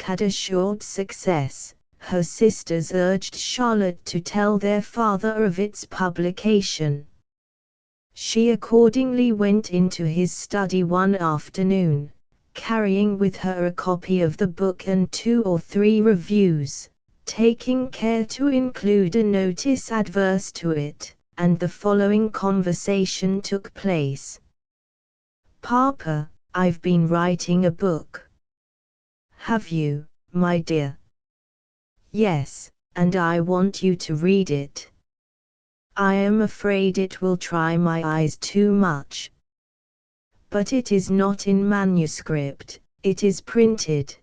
had assured success, her sisters urged Charlotte to tell their father of its publication. She accordingly went into his study one afternoon, carrying with her a copy of the book and 2 or 3 reviews, taking care to include a notice adverse to it, and the following conversation took place. "Papa, I've been writing a book." "Have you, my dear?" "Yes, and I want you to read it." "I am afraid it will try my eyes too much." "But it is not in manuscript, it is printed."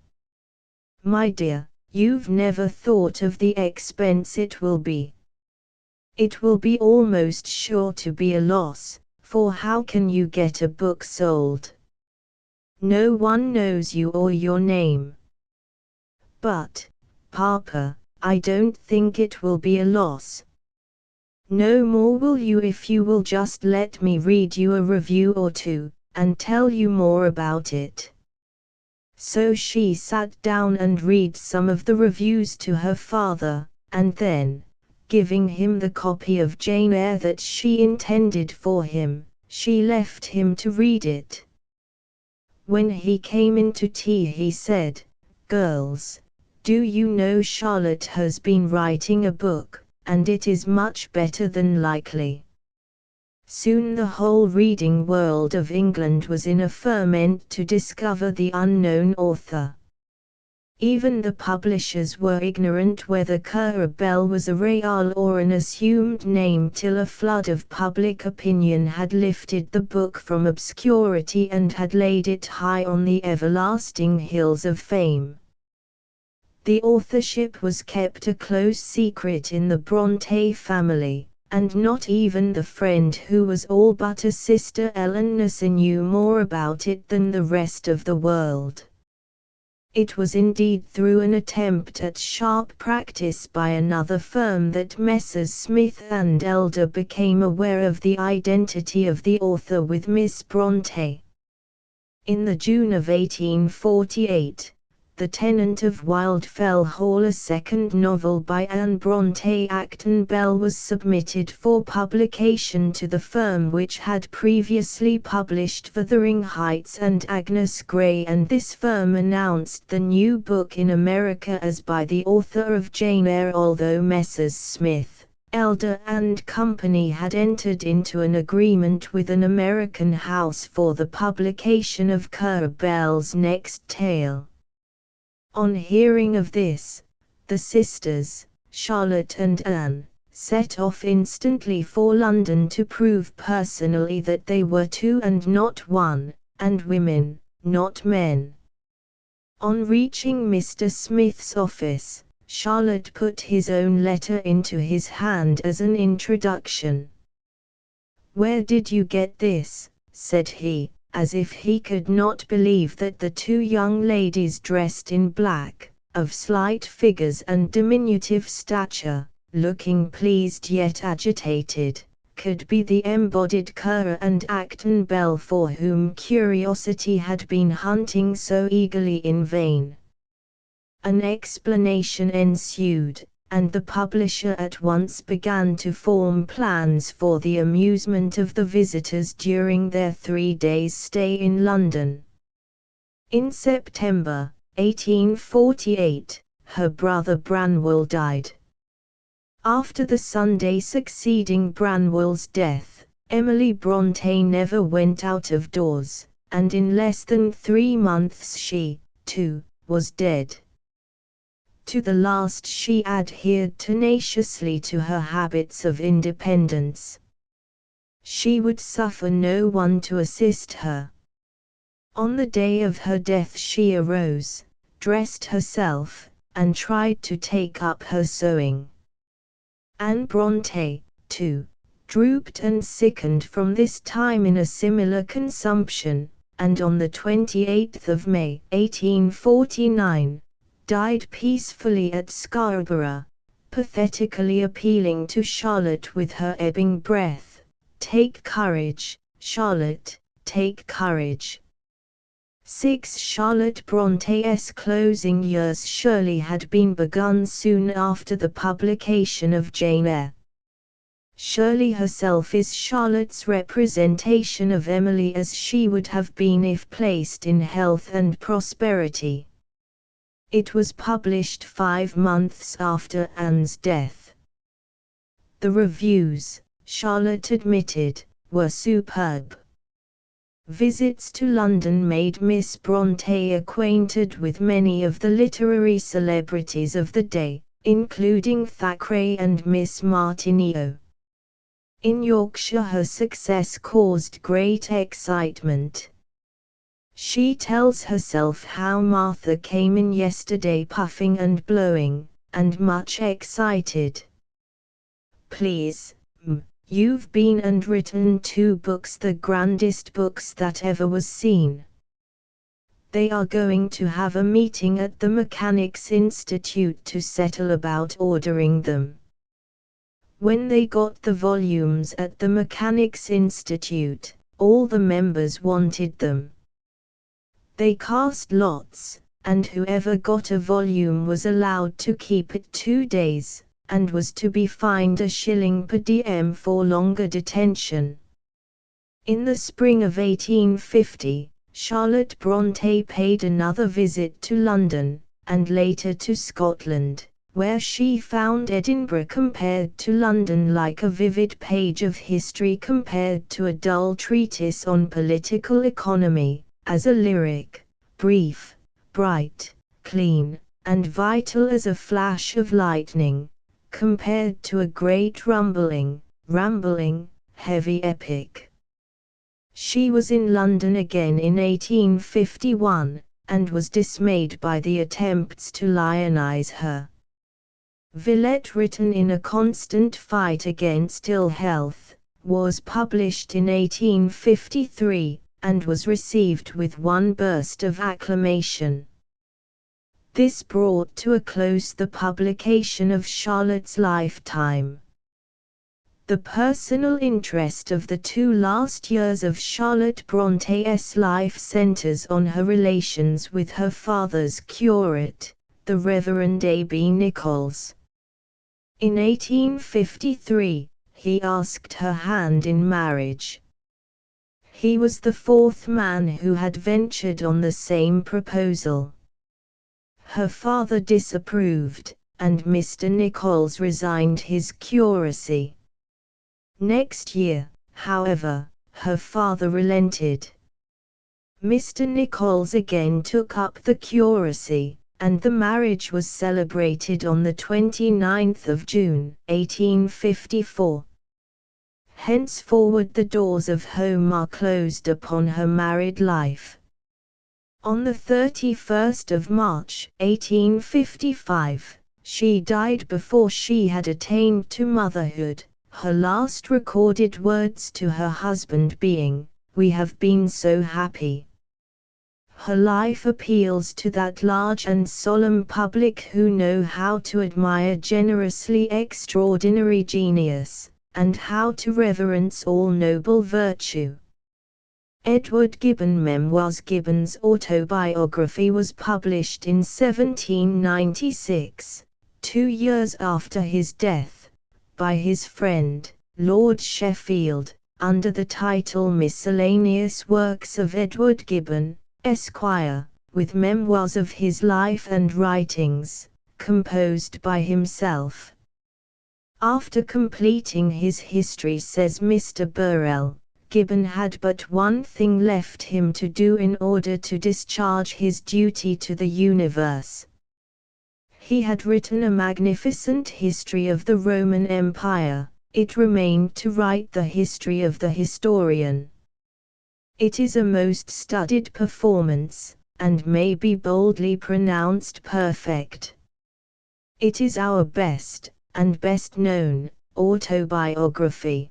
"My dear, you've never thought of the expense it will be." "It will be almost sure to be a loss, for how can you get a book sold? No one knows you or your name." "But, Papa, I don't think it will be a loss." "No more will you if you will just let me read you a review or 2, and tell you more about it." So she sat down and read some of the reviews to her father, and then, giving him the copy of Jane Eyre that she intended for him, she left him to read it. When he came in to tea he said, "Girls, do you know Charlotte has been writing a book, and it is much better than likely." Soon the whole reading world of England was in a ferment to discover the unknown author. Even the publishers were ignorant whether Currer Bell was a real or an assumed name till a flood of public opinion had lifted the book from obscurity and had laid it high on the everlasting hills of fame. The authorship was kept a close secret in the Brontë family, and not even the friend who was all but a sister Ellen Nussey knew more about it than the rest of the world. It was indeed through an attempt at sharp practice by another firm that Messrs. Smith and Elder became aware of the identity of the author with Miss Brontë. In the June of 1848, The Tenant of Wildfell Hall, a second novel by Anne Brontë Acton Bell, was submitted for publication to the firm which had previously published Wuthering Heights and Agnes Grey, and this firm announced the new book in America as by the author of Jane Eyre, although Messrs. Smith, Elder and Company had entered into an agreement with an American house for the publication of Currer Bell's next tale. On hearing of this, the sisters, Charlotte and Anne, set off instantly for London to prove personally that they were 2 and not 1, and women, not men. On reaching Mr. Smith's office, Charlotte put his own letter into his hand as an introduction. "Where did you get this?" said he, as if he could not believe that the 2 young ladies dressed in black, of slight figures and diminutive stature, looking pleased yet agitated, could be the embodied Currer and Acton Bell for whom curiosity had been hunting so eagerly in vain. An explanation ensued, and the publisher at once began to form plans for the amusement of the visitors during their 3 days' stay in London. In September 1848, her brother Branwell died. After the Sunday succeeding Branwell's death, Emily Brontë never went out of doors, and in less than 3 months she, too, was dead. To the last she adhered tenaciously to her habits of independence. She would suffer no one to assist her. On the day of her death she arose, dressed herself, and tried to take up her sewing. Anne Brontë, too, drooped and sickened from this time in a similar consumption, and on the 28th of May 1849, died peacefully at Scarborough, pathetically appealing to Charlotte with her ebbing breath, "Take courage, Charlotte, take courage." 6. Charlotte Bronte's closing years surely had been begun soon after the publication of Jane Eyre. Shirley herself is Charlotte's representation of Emily as she would have been if placed in health and prosperity. It was published 5 months after Anne's death. The reviews, Charlotte admitted, were superb. Visits to London made Miss Bronte acquainted with many of the literary celebrities of the day, including Thackeray and Miss Martineau. In Yorkshire her success caused great excitement. She tells herself how Martha came in yesterday puffing and blowing, and much excited. Please, you've been and written 2 books, the grandest books that ever was seen. They are going to have a meeting at the Mechanics' Institute to settle about ordering them. When they got the volumes at the Mechanics' Institute, all the members wanted them. They cast lots, and whoever got a volume was allowed to keep it 2 days, and was to be fined a shilling per diem for longer detention. In the spring of 1850, Charlotte Bronte paid another visit to London, and later to Scotland, where she found Edinburgh compared to London like a vivid page of history compared to a dull treatise on political economy, as a lyric, brief, bright, clean, and vital as a flash of lightning, compared to a great rambling, heavy epic. She was in London again in 1851, and was dismayed by the attempts to lionize her. Villette, written in a constant fight against ill health, was published in 1853, and was received with one burst of acclamation. This brought to a close the publication of Charlotte's lifetime. The personal interest of the 2 last years of Charlotte Bronte's life centers on her relations with her father's curate, the Reverend A.B. Nichols. In 1853, he asked her hand in marriage. He was the 4th man who had ventured on the same proposal. Her father disapproved, and Mr. Nichols resigned his curacy. Next year, however, her father relented. Mr. Nichols again took up the curacy, and the marriage was celebrated on the 29th of June, 1854. Henceforward the doors of home are closed upon her married life. On the 31st of March, 1855, she died before she had attained to motherhood, her last recorded words to her husband being, "We have been so happy." Her life appeals to that large and solemn public who know how to admire generously extraordinary genius, and how to reverence all noble virtue. Edward Gibbon Memoirs. Gibbon's autobiography was published in 1796, 2 years after his death, by his friend, Lord Sheffield, under the title Miscellaneous Works of Edward Gibbon, Esquire, with memoirs of his life and writings, composed by himself. After completing his history, says Mr. Burrell, Gibbon had but one thing left him to do in order to discharge his duty to the universe. He had written a magnificent history of the Roman Empire, it remained to write the history of the historian. It is a most studied performance, and may be boldly pronounced perfect. It is our best, and best known, autobiography.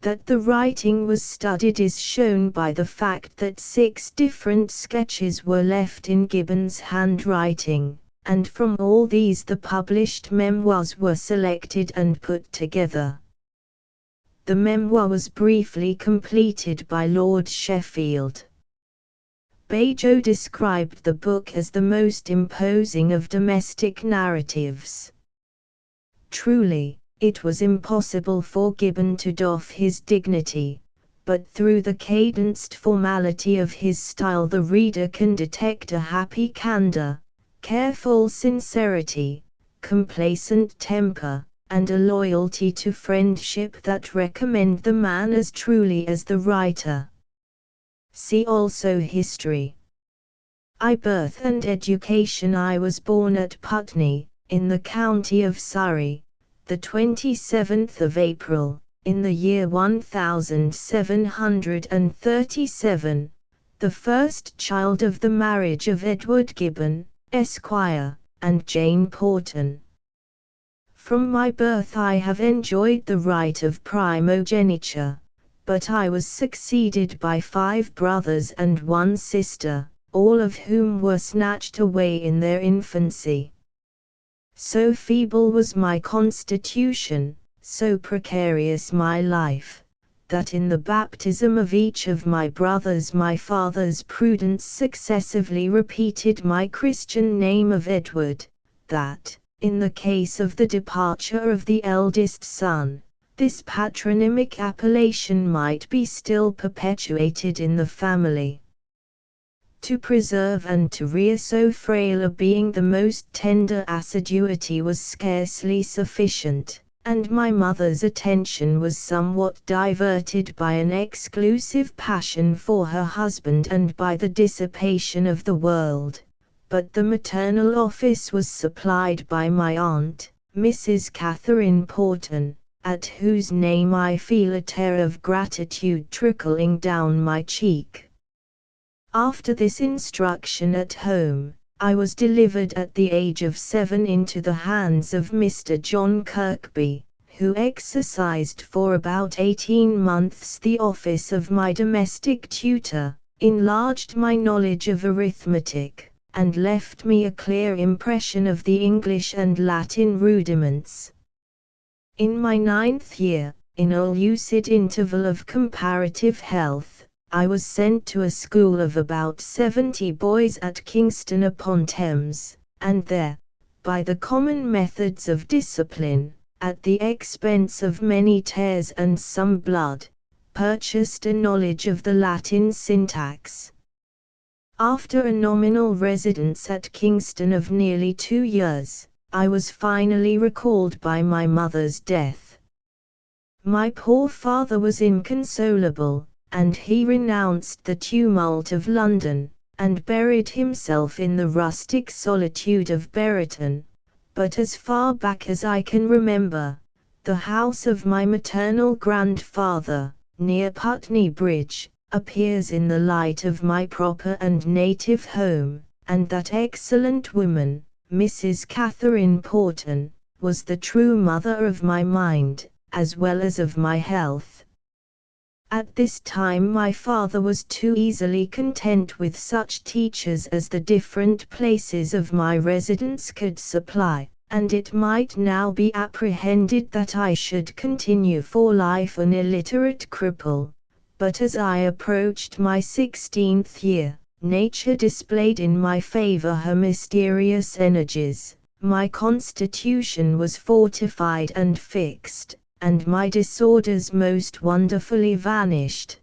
That the writing was studied is shown by the fact that 6 different sketches were left in Gibbon's handwriting, and from all these the published memoirs were selected and put together. The memoir was briefly completed by Lord Sheffield. Bajo described the book as the most imposing of domestic narratives. Truly, it was impossible for Gibbon to doff his dignity, but through the cadenced formality of his style the reader can detect a happy candor, careful sincerity, complacent temper, and a loyalty to friendship that recommend the man as truly as the writer. See also History. Birth and education. I was born at Putney, in the county of Surrey, the 27th of April, in the year 1737, the first child of the marriage of Edward Gibbon, Esquire, and Jane Porton. From my birth I have enjoyed the right of primogeniture, but I was succeeded by 5 brothers and 1 sister, all of whom were snatched away in their infancy. So feeble was my constitution, so precarious my life, that in the baptism of each of my brothers my father's prudence successively repeated my Christian name of Edward, that, in the case of the departure of the eldest son, this patronymic appellation might be still perpetuated in the family. To preserve and to rear so frail a being the most tender assiduity was scarcely sufficient, and my mother's attention was somewhat diverted by an exclusive passion for her husband and by the dissipation of the world. But the maternal office was supplied by my aunt, Mrs. Catherine Porton, at whose name I feel a tear of gratitude trickling down my cheek. After this instruction at home, I was delivered at the age of 7 into the hands of Mr. John Kirkby, who exercised for about 18 months the office of my domestic tutor, enlarged my knowledge of arithmetic, and left me a clear impression of the English and Latin rudiments. In my 9th year, in a lucid interval of comparative health, I was sent to a school of about 70 boys at Kingston upon Thames, and there, by the common methods of discipline, at the expense of many tears and some blood, purchased a knowledge of the Latin syntax. After a nominal residence at Kingston of nearly 2 years, I was finally recalled by my mother's death. My poor father was inconsolable, and he renounced the tumult of London, and buried himself in the rustic solitude of Brereton. But as far back as I can remember, the house of my maternal grandfather, near Putney Bridge, appears in the light of my proper and native home, and that excellent woman, Mrs. Catherine Porton, was the true mother of my mind, as well as of my health. At this time my father was too easily content with such teachers as the different places of my residence could supply, and it might now be apprehended that I should continue for life an illiterate cripple. But as I approached my 16th year, nature displayed in my favor her mysterious energies, my constitution was fortified and fixed, and my disorders most wonderfully vanished.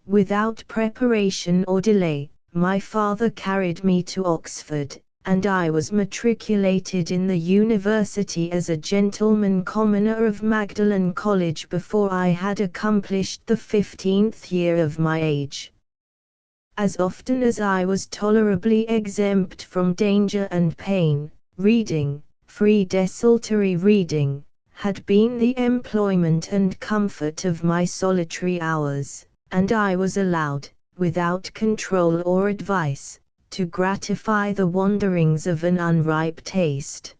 Without preparation or delay, my father carried me to Oxford, and I was matriculated in the university as a gentleman commoner of Magdalen College before I had accomplished the 15th year of my age. As often as I was tolerably exempt from danger and pain, reading, free desultory reading, had been the employment and comfort of my solitary hours, and I was allowed, without control or advice, to gratify the wanderings of an unripe taste.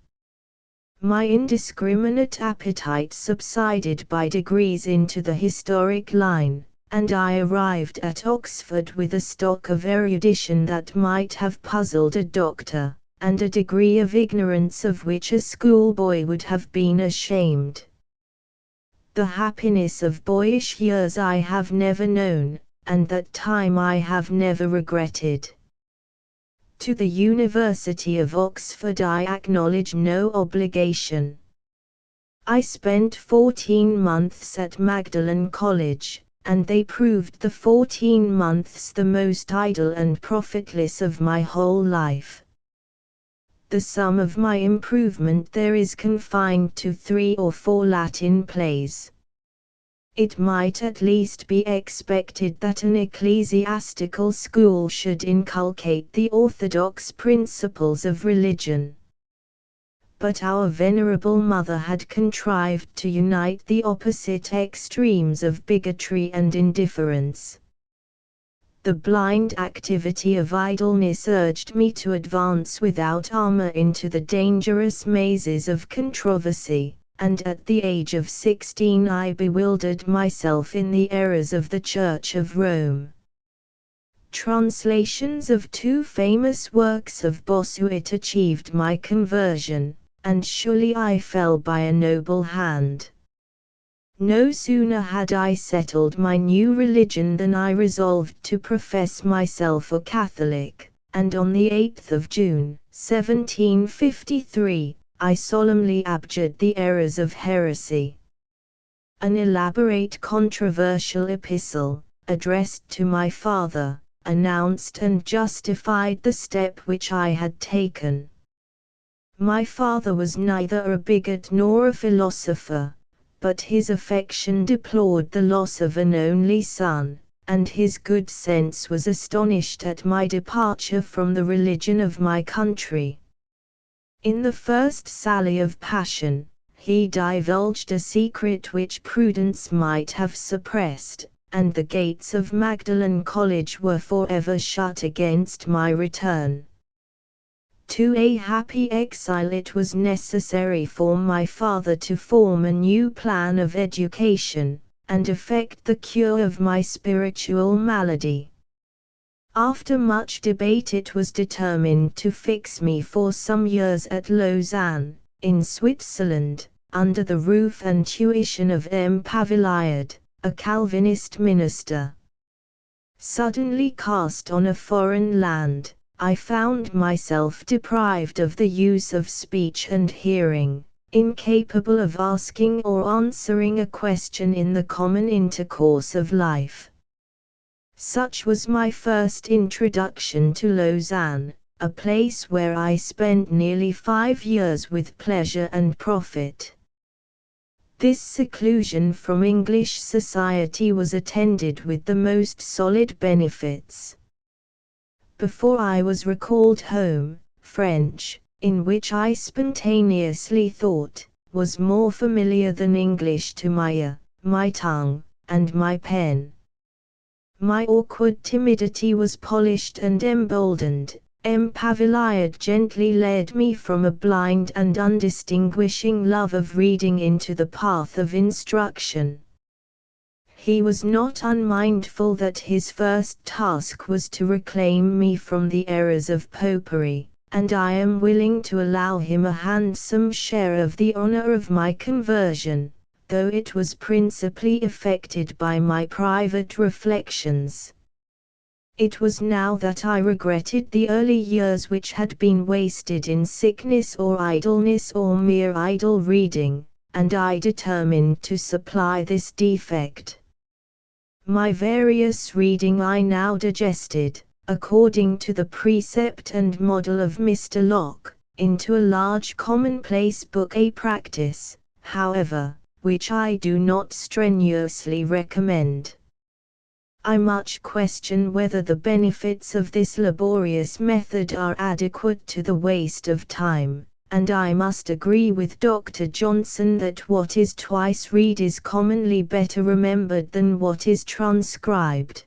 My indiscriminate appetite subsided by degrees into the historic line, and I arrived at Oxford with a stock of erudition that might have puzzled a doctor, and a degree of ignorance of which a schoolboy would have been ashamed. The happiness of boyish years I have never known, and that time I have never regretted. To the University of Oxford I acknowledge no obligation. I spent 14 months at Magdalen College, and they proved the 14 months the most idle and profitless of my whole life. The sum of my improvement there is confined to 3 or 4 Latin plays. It might at least be expected that an ecclesiastical school should inculcate the orthodox principles of religion. But our venerable mother had contrived to unite the opposite extremes of bigotry and indifference. The blind activity of idleness urged me to advance without armor into the dangerous mazes of controversy, and at the age of 16 I bewildered myself in the errors of the Church of Rome. Translations of 2 famous works of Bossuet achieved my conversion, and surely I fell by a noble hand. No sooner had I settled my new religion than I resolved to profess myself a Catholic, and on the 8th of June, 1753, I solemnly abjured the errors of heresy. An elaborate controversial epistle, addressed to my father, announced and justified the step which I had taken. My father was neither a bigot nor a philosopher, but his affection deplored the loss of an only son, and his good sense was astonished at my departure from the religion of my country. In the first sally of passion, he divulged a secret which prudence might have suppressed, and the gates of Magdalen College were forever shut against my return. To a happy exile it was necessary for my father to form a new plan of education, and effect the cure of my spiritual malady. After much debate it was determined to fix me for some years at Lausanne, in Switzerland, under the roof and tuition of M. Paviliad, a Calvinist minister. Suddenly cast on a foreign land, I found myself deprived of the use of speech and hearing, incapable of asking or answering a question in the common intercourse of life. Such was my first introduction to Lausanne, a place where I spent nearly 5 years with pleasure and profit. This seclusion from English society was attended with the most solid benefits. Before I was recalled home, French, in which I spontaneously thought, was more familiar than English to my ear, my tongue, and my pen. My awkward timidity was polished and emboldened. M. Paviliad gently led me from a blind and undistinguishing love of reading into the path of instruction. He was not unmindful that his first task was to reclaim me from the errors of popery, and I am willing to allow him a handsome share of the honor of my conversion, though it was principally effected by my private reflections. It was now that I regretted the early years which had been wasted in sickness or idleness or mere idle reading, and I determined to supply this defect. My various reading I now digested, according to the precept and model of Mr. Locke, into a large commonplace book, a practice, however, which I do not strenuously recommend. I much question whether the benefits of this laborious method are adequate to the waste of time, and I must agree with Dr. Johnson that what is twice read is commonly better remembered than what is transcribed.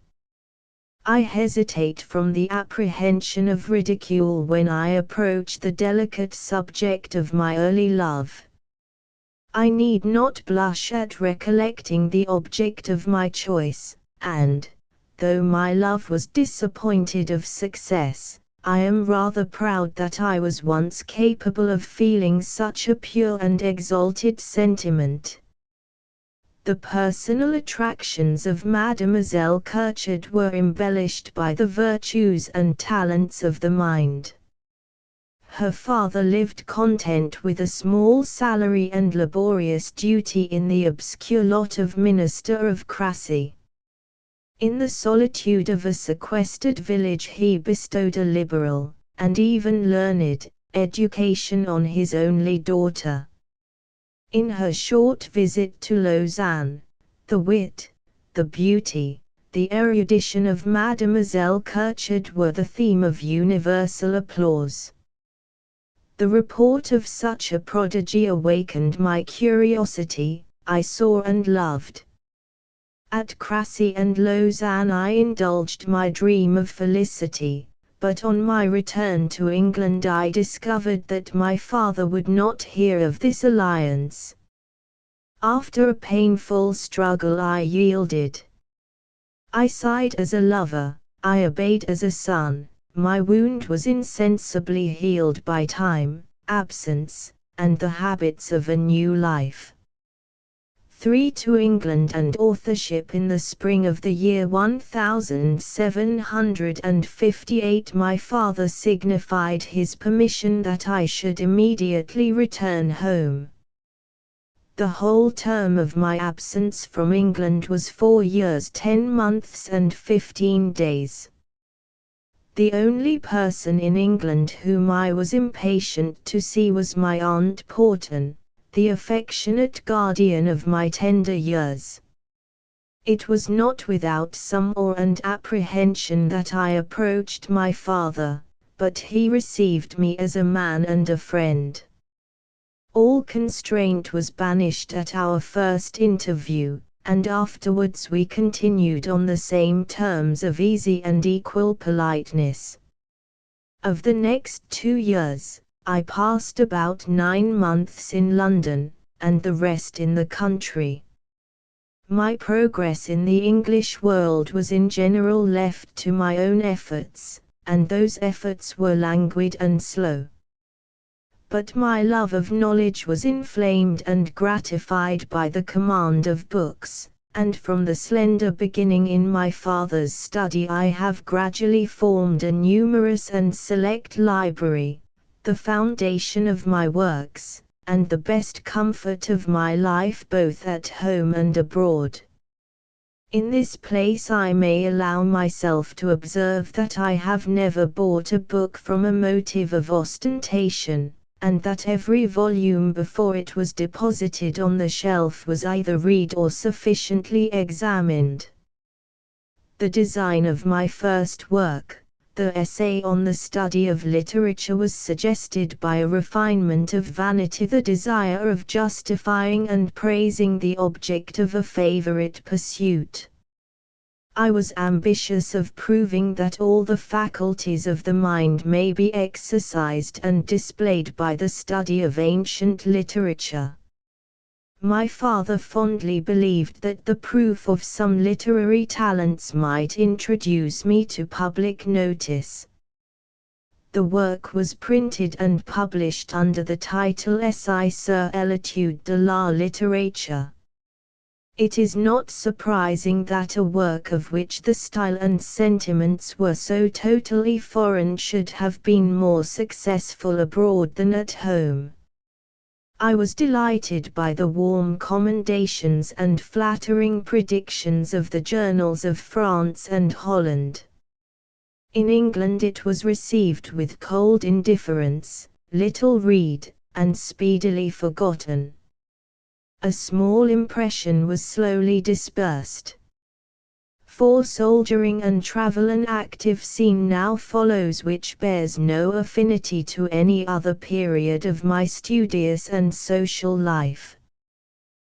I hesitate from the apprehension of ridicule when I approach the delicate subject of my early love. I need not blush at recollecting the object of my choice, and, though my love was disappointed of success, I am rather proud that I was once capable of feeling such a pure and exalted sentiment. The personal attractions of Mademoiselle Kirchard were embellished by the virtues and talents of the mind. Her father lived content with a small salary and laborious duty in the obscure lot of minister of Crecy. In the solitude of a sequestered village he bestowed a liberal, and even learned, education on his only daughter. In her short visit to Lausanne, the wit, the beauty, the erudition of Mademoiselle Kirchard were the theme of universal applause. The report of such a prodigy awakened my curiosity. I saw and loved. At Crecy and Lausanne I indulged my dream of felicity, but on my return to England I discovered that my father would not hear of this alliance. After a painful struggle I yielded. I sighed as a lover, I obeyed as a son. My wound was insensibly healed by time, absence, and the habits of a new life. 3 To England and authorship. In the spring of the year 1758 my father signified his permission that I should immediately return home. The whole term of my absence from England was 4 years 10 months and 15 days. The only person in England whom I was impatient to see was my Aunt Porton, the affectionate guardian of my tender years. It was not without some awe and apprehension that I approached my father, but he received me as a man and a friend. All constraint was banished at our first interview, and afterwards we continued on the same terms of easy and equal politeness. Of the next 2 years, I passed about 9 months in London, and the rest in the country. My progress in the English world was in general left to my own efforts, and those efforts were languid and slow. But my love of knowledge was inflamed and gratified by the command of books, and from the slender beginning in my father's study I have gradually formed a numerous and select library, the foundation of my works, and the best comfort of my life both at home and abroad. In this place I may allow myself to observe that I have never bought a book from a motive of ostentation, and that every volume before it was deposited on the shelf was either read or sufficiently examined. The design of my first work, the essay on the study of literature, was suggested by a refinement of vanity, the desire of justifying and praising the object of a favorite pursuit. I was ambitious of proving that all the faculties of the mind may be exercised and displayed by the study of ancient literature. My father fondly believed that the proof of some literary talents might introduce me to public notice. The work was printed and published under the title Essai sur l'étude de la littérature. It is not surprising that a work of which the style and sentiments were so totally foreign should have been more successful abroad than at home. I was delighted by the warm commendations and flattering predictions of the journals of France and Holland. In England it was received with cold indifference, little read, and speedily forgotten. A small impression was slowly dispersed. For soldiering and travel an active scene now follows which bears no affinity to any other period of my studious and social life.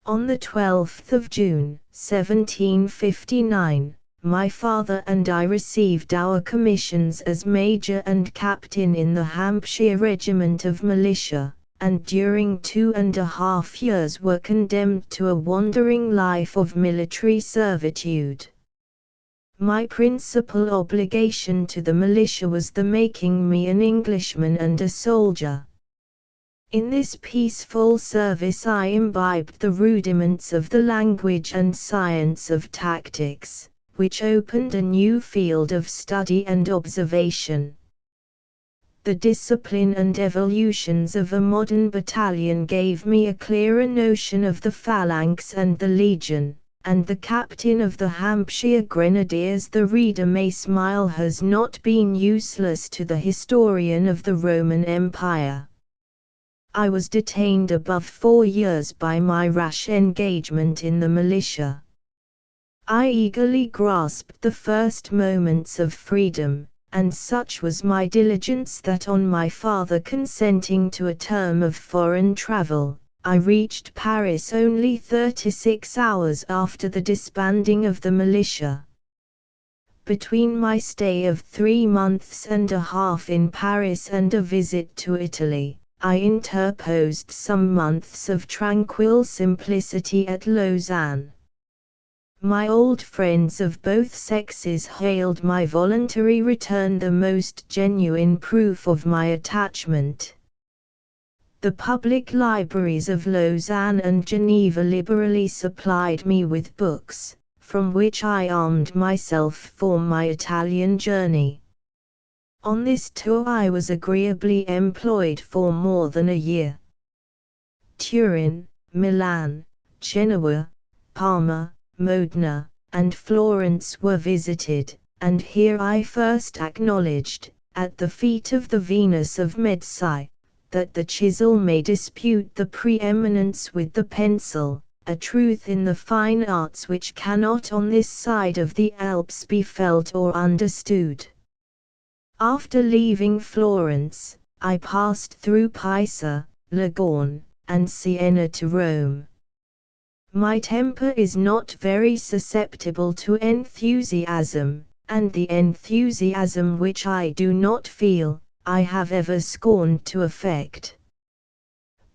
On the 12th of June, 1759, my father and I received our commissions as Major and Captain in the Hampshire Regiment of Militia, and during 2½ years were condemned to a wandering life of military servitude. My principal obligation to the militia was the making me an Englishman and a soldier. In this peaceful service I imbibed the rudiments of the language and science of tactics, which opened a new field of study and observation. The discipline and evolutions of a modern battalion gave me a clearer notion of the phalanx and the legion, and the captain of the Hampshire Grenadiers, the reader may smile, has not been useless to the historian of the Roman Empire. I was detained above 4 years by my rash engagement in the militia. I eagerly grasped the first moments of freedom, and such was my diligence that on my father consenting to a term of foreign travel, I reached Paris only 36 hours after the disbanding of the militia. Between my stay of 3 months and a half in Paris and a visit to Italy, I interposed some months of tranquil simplicity at Lausanne. My old friends of both sexes hailed my voluntary return the most genuine proof of my attachment. The public libraries of Lausanne and Geneva liberally supplied me with books, from which I armed myself for my Italian journey. On this tour I was agreeably employed for more than a year. Turin, Milan, Genoa, Parma, Modena, and Florence were visited, and here I first acknowledged, at the feet of the Venus of Medici, that the chisel may dispute the preeminence with the pencil, a truth in the fine arts which cannot on this side of the Alps be felt or understood. After leaving Florence, I passed through Pisa, Livorno, and Siena to Rome. My temper is not very susceptible to enthusiasm, and the enthusiasm which I do not feel, I have ever scorned to affect.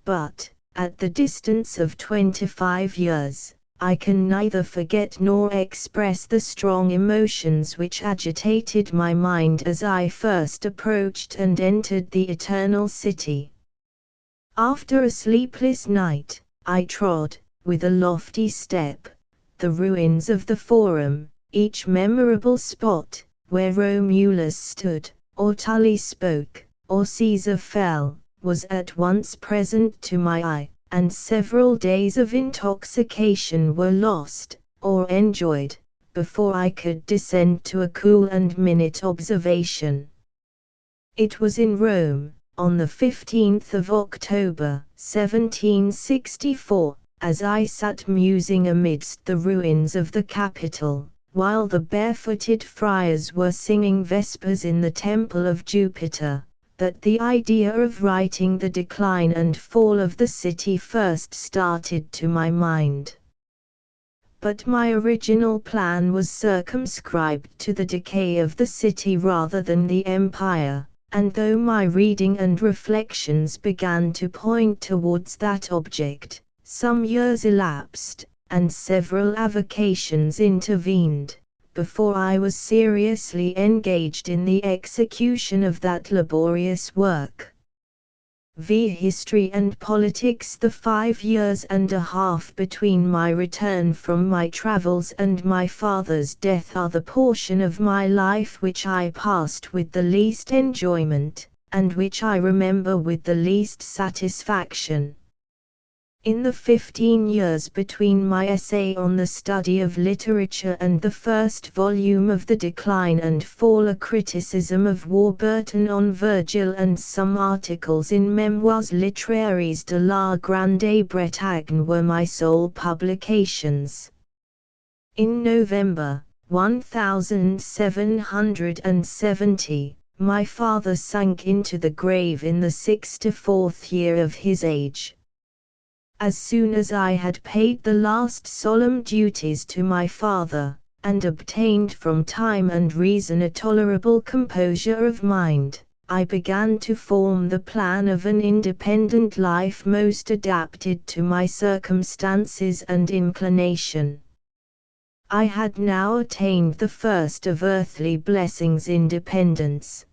But, at the distance of 25 years, I can neither forget nor express the strong emotions which agitated my mind as I first approached and entered the Eternal City. After a sleepless night, I trod, with a lofty step, the ruins of the Forum. Each memorable spot, where Romulus stood, or Tully spoke, or Caesar fell, was at once present to my eye, and several days of intoxication were lost, or enjoyed, before I could descend to a cool and minute observation. It was in Rome, on the 15th of October, 1764, as I sat musing amidst the ruins of the Capitol, while the barefooted friars were singing vespers in the temple of Jupiter, that the idea of writing the decline and fall of the city first started to my mind. But my original plan was circumscribed to the decay of the city rather than the empire, and though my reading and reflections began to point towards that object, some years elapsed, and several avocations intervened, before I was seriously engaged in the execution of that laborious work. V. History and Politics. The 5 years and a half between my return from my travels and my father's death are the portion of my life which I passed with the least enjoyment, and which I remember with the least satisfaction. In the 15 years between my essay on the study of literature and the first volume of The Decline and Fall, a criticism of Warburton on Virgil, and some articles in Memoires littéraires de la Grande Bretagne were my sole publications. In November 1770, my father sank into the grave in the 64th year of his age. As soon as I had paid the last solemn duties to my father, and obtained from time and reason a tolerable composure of mind, I began to form the plan of an independent life most adapted to my circumstances and inclination. I had now attained the first of earthly blessings, independence.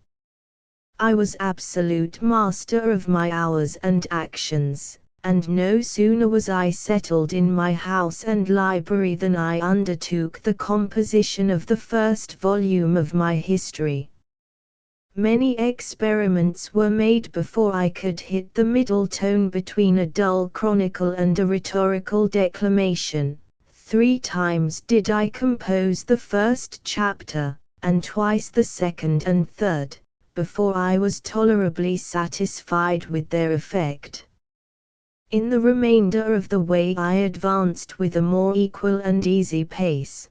I was absolute master of my hours and actions, and no sooner was I settled in my house and library than I undertook the composition of the first volume of my history. Many experiments were made before I could hit the middle tone between a dull chronicle and a rhetorical declamation. 3 times did I compose the first chapter, and twice the second and third, before I was tolerably satisfied with their effect. In the remainder of the way I advanced with a more equal and easy pace.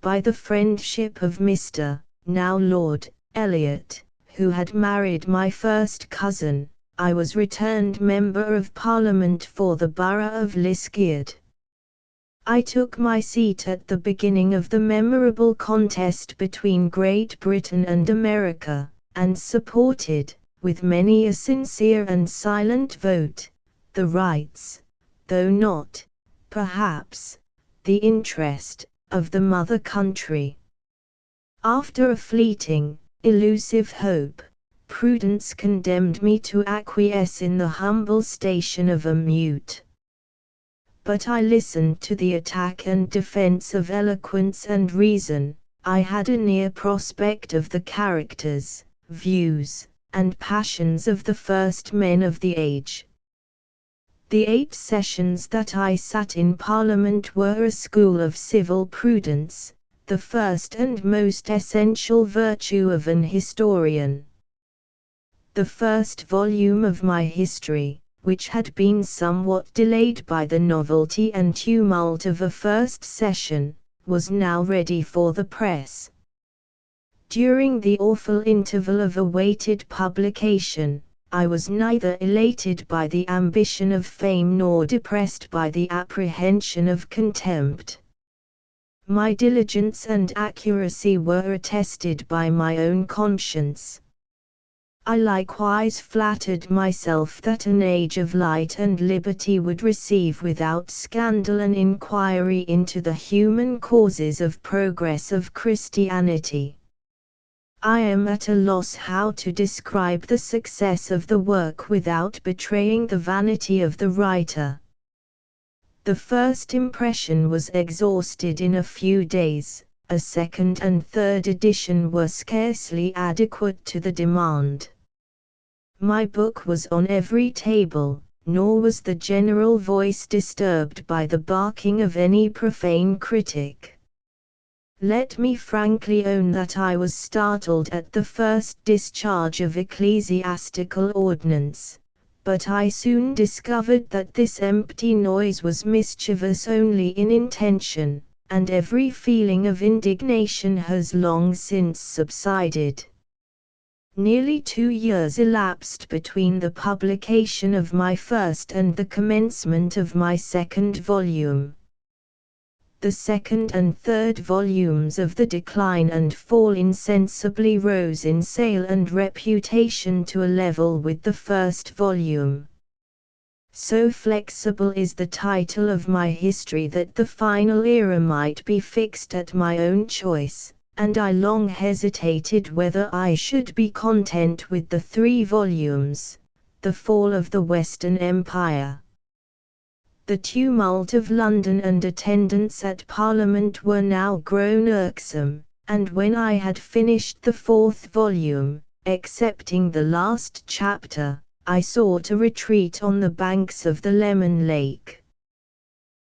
By the friendship of Mr., now Lord, Eliot, who had married my first cousin, I was returned Member of Parliament for the borough of Liskeard. I took my seat at the beginning of the memorable contest between Great Britain and America, and supported, with many a sincere and silent vote, the rights, though not, perhaps, the interest, of the mother country. After a fleeting, elusive hope, prudence condemned me to acquiesce in the humble station of a mute. But I listened to the attack and defense of eloquence and reason. I had a near prospect of the characters, views, and passions of the first men of the age. The 8 sessions that I sat in Parliament were a school of civil prudence, the first and most essential virtue of an historian. The first volume of my history, which had been somewhat delayed by the novelty and tumult of a first session, was now ready for the press. During the awful interval of awaited publication, I was neither elated by the ambition of fame nor depressed by the apprehension of contempt. My diligence and accuracy were attested by my own conscience. I likewise flattered myself that an age of light and liberty would receive without scandal an inquiry into the human causes of progress of Christianity. I am at a loss how to describe the success of the work without betraying the vanity of the writer. The first impression was exhausted in a few days, a second and third edition were scarcely adequate to the demand. My book was on every table, nor was the general voice disturbed by the barking of any profane critic. Let me frankly own that I was startled at the first discharge of ecclesiastical ordnance, but I soon discovered that this empty noise was mischievous only in intention, and every feeling of indignation has long since subsided. Nearly 2 years elapsed between the publication of my first and the commencement of my second volume. The second and third volumes of The Decline and Fall insensibly rose in sale and reputation to a level with the first volume. So flexible is the title of my history that the final era might be fixed at my own choice, and I long hesitated whether I should be content with the 3 volumes, The Fall of the Western Empire. The tumult of London and attendance at Parliament were now grown irksome, and when I had finished the 4th volume, excepting the last chapter, I sought a retreat on the banks of the Lemon Lake.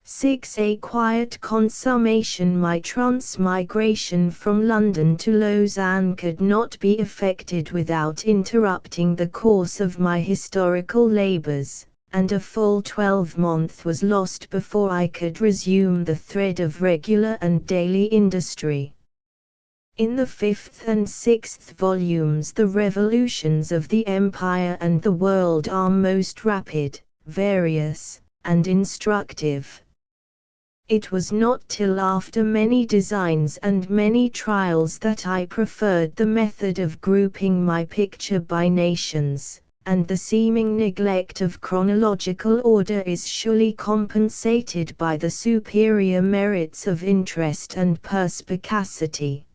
6. A quiet consummation. My transmigration from London to Lausanne could not be effected without interrupting the course of my historical labours, and a full 12 months was lost before I could resume the thread of regular and daily industry. In the 5th and 6th volumes the revolutions of the empire and the world are most rapid, various, and instructive. It was not till after many designs and many trials that I preferred the method of grouping my picture by nations, and the seeming neglect of chronological order is surely compensated by the superior merits of interest and perspicacity.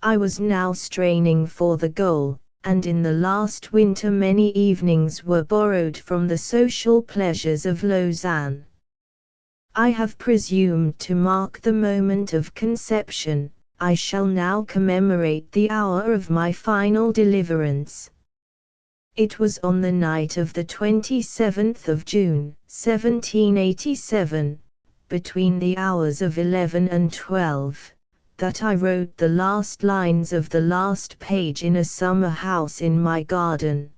I was now straining for the goal, and in the last winter many evenings were borrowed from the social pleasures of Lausanne. I have presumed to mark the moment of conception. I shall now commemorate the hour of my final deliverance. It was on the night of the 27th of June, 1787, between the hours of 11 and 12, that I wrote the last lines of the last page in a summer house in my garden.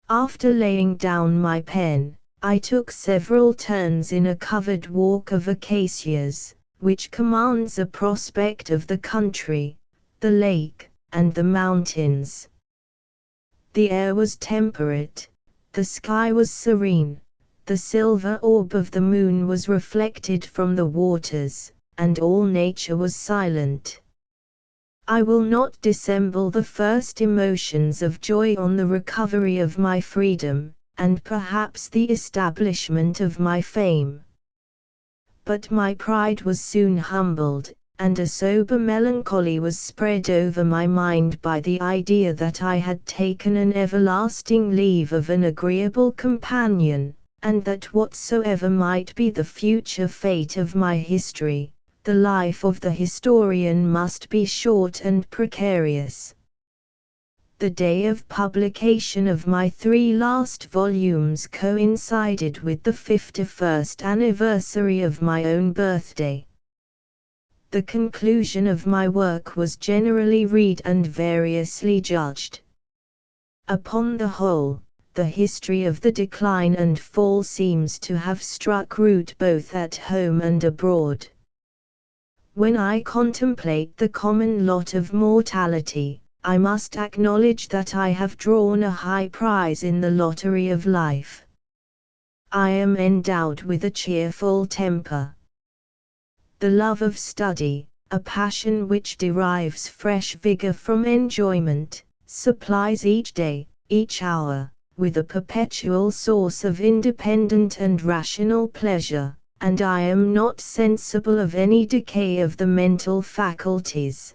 After laying down my pen, I took several turns in a covered walk of acacias, which commands a prospect of the country, the lake, and the mountains. The air was temperate, the sky was serene, the silver orb of the moon was reflected from the waters, and all nature was silent. I will not dissemble the first emotions of joy on the recovery of my freedom, and perhaps the establishment of my fame. But my pride was soon humbled, and a sober melancholy was spread over my mind by the idea that I had taken an everlasting leave of an agreeable companion, and that whatsoever might be the future fate of my history, the life of the historian must be short and precarious. The day of publication of my 3 last volumes coincided with the 51st anniversary of my own birthday. The conclusion of my work was generally read and variously judged. Upon the whole, the history of the decline and fall seems to have struck root both at home and abroad. When I contemplate the common lot of mortality, I must acknowledge that I have drawn a high prize in the lottery of life. I am endowed with a cheerful temper. The love of study, a passion which derives fresh vigor from enjoyment, supplies each day, each hour, with a perpetual source of independent and rational pleasure, and I am not sensible of any decay of the mental faculties.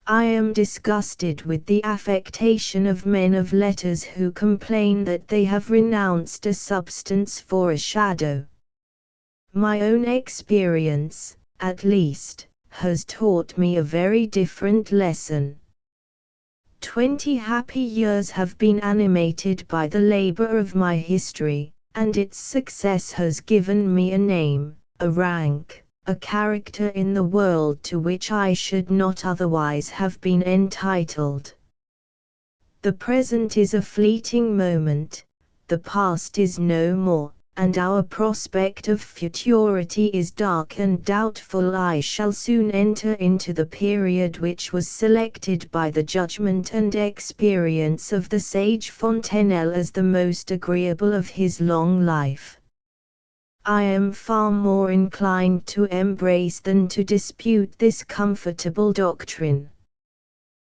I am disgusted with the affectation of men of letters who complain that they have renounced a substance for a shadow. My own experience, at least, has taught me a very different lesson. 20 happy years have been animated by the labor of my history, and its success has given me a name, a rank, a character in the world to which I should not otherwise have been entitled. The present is a fleeting moment, the past is no more, and our prospect of futurity is dark and doubtful. I shall soon enter into the period which was selected by the judgment and experience of the sage Fontenelle as the most agreeable of his long life. I am far more inclined to embrace than to dispute this comfortable doctrine.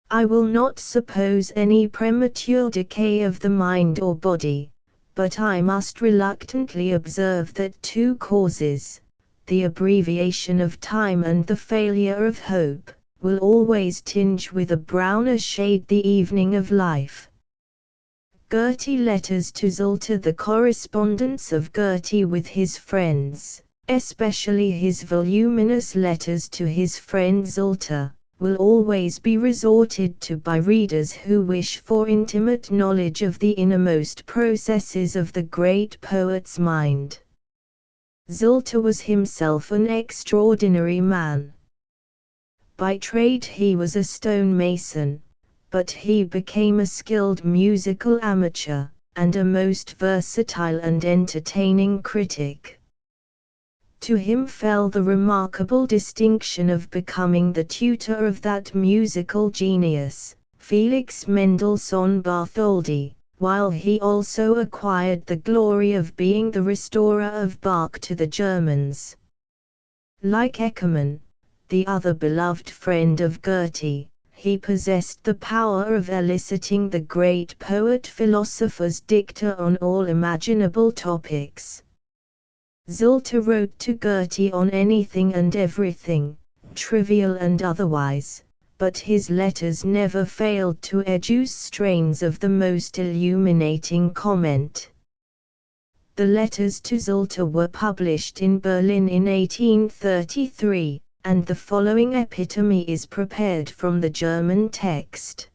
I will not suppose any premature decay of the mind or body, but I must reluctantly observe that 2 causes, the abbreviation of time and the failure of hope, will always tinge with a browner shade the evening of life. Goethe letters to Zulte. The correspondence of Goethe with his friends, especially his voluminous letters to his friend Zulte, will always be resorted to by readers who wish for intimate knowledge of the innermost processes of the great poet's mind. Zulte was himself an extraordinary man. By trade he was a stonemason, but he became a skilled musical amateur, and a most versatile and entertaining critic. To him fell the remarkable distinction of becoming the tutor of that musical genius, Felix Mendelssohn Bartholdy, while he also acquired the glory of being the restorer of Bach to the Germans. Like Eckermann, the other beloved friend of Goethe, he possessed the power of eliciting the great poet-philosopher's dicta on all imaginable topics. Zulte wrote to Goethe on anything and everything, trivial and otherwise, but his letters never failed to educe strains of the most illuminating comment. The letters to Zolta were published in Berlin in 1833, and the following epitome is prepared from the German text.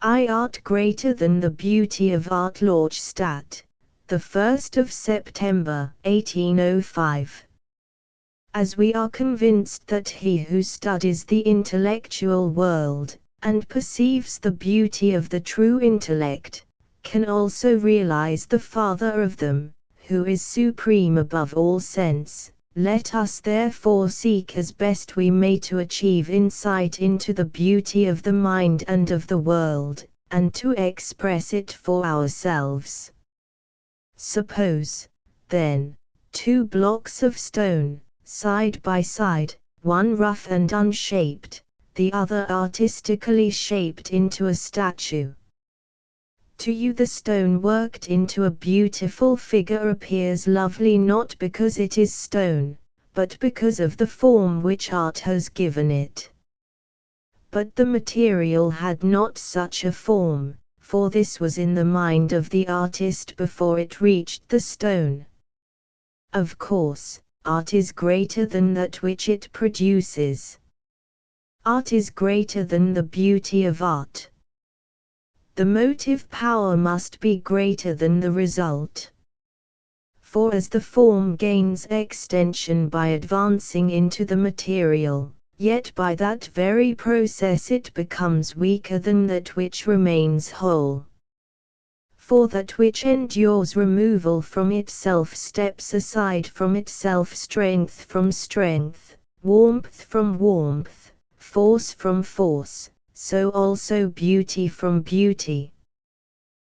I art greater than the beauty of Art Lorchstadt, the 1st of September, 1805. As we are convinced that he who studies the intellectual world, and perceives the beauty of the true intellect, can also realize the Father of them, who is supreme above all sense, let us therefore seek as best we may to achieve insight into the beauty of the mind and of the world, and to express it for ourselves. Suppose, then, two blocks of stone, side by side, one rough and unshaped, the other artistically shaped into a statue. To you the stone worked into a beautiful figure appears lovely not because it is stone, but because of the form which art has given it. But the material had not such a form, for this was in the mind of the artist before it reached the stone. Of course, art is greater than that which it produces. Art is greater than the beauty of art. The motive power must be greater than the result. For as the form gains extension by advancing into the material, yet by that very process it becomes weaker than that which remains whole. For that which endures removal from itself steps aside from itself, strength from strength, warmth from warmth, force from force, so also beauty from beauty.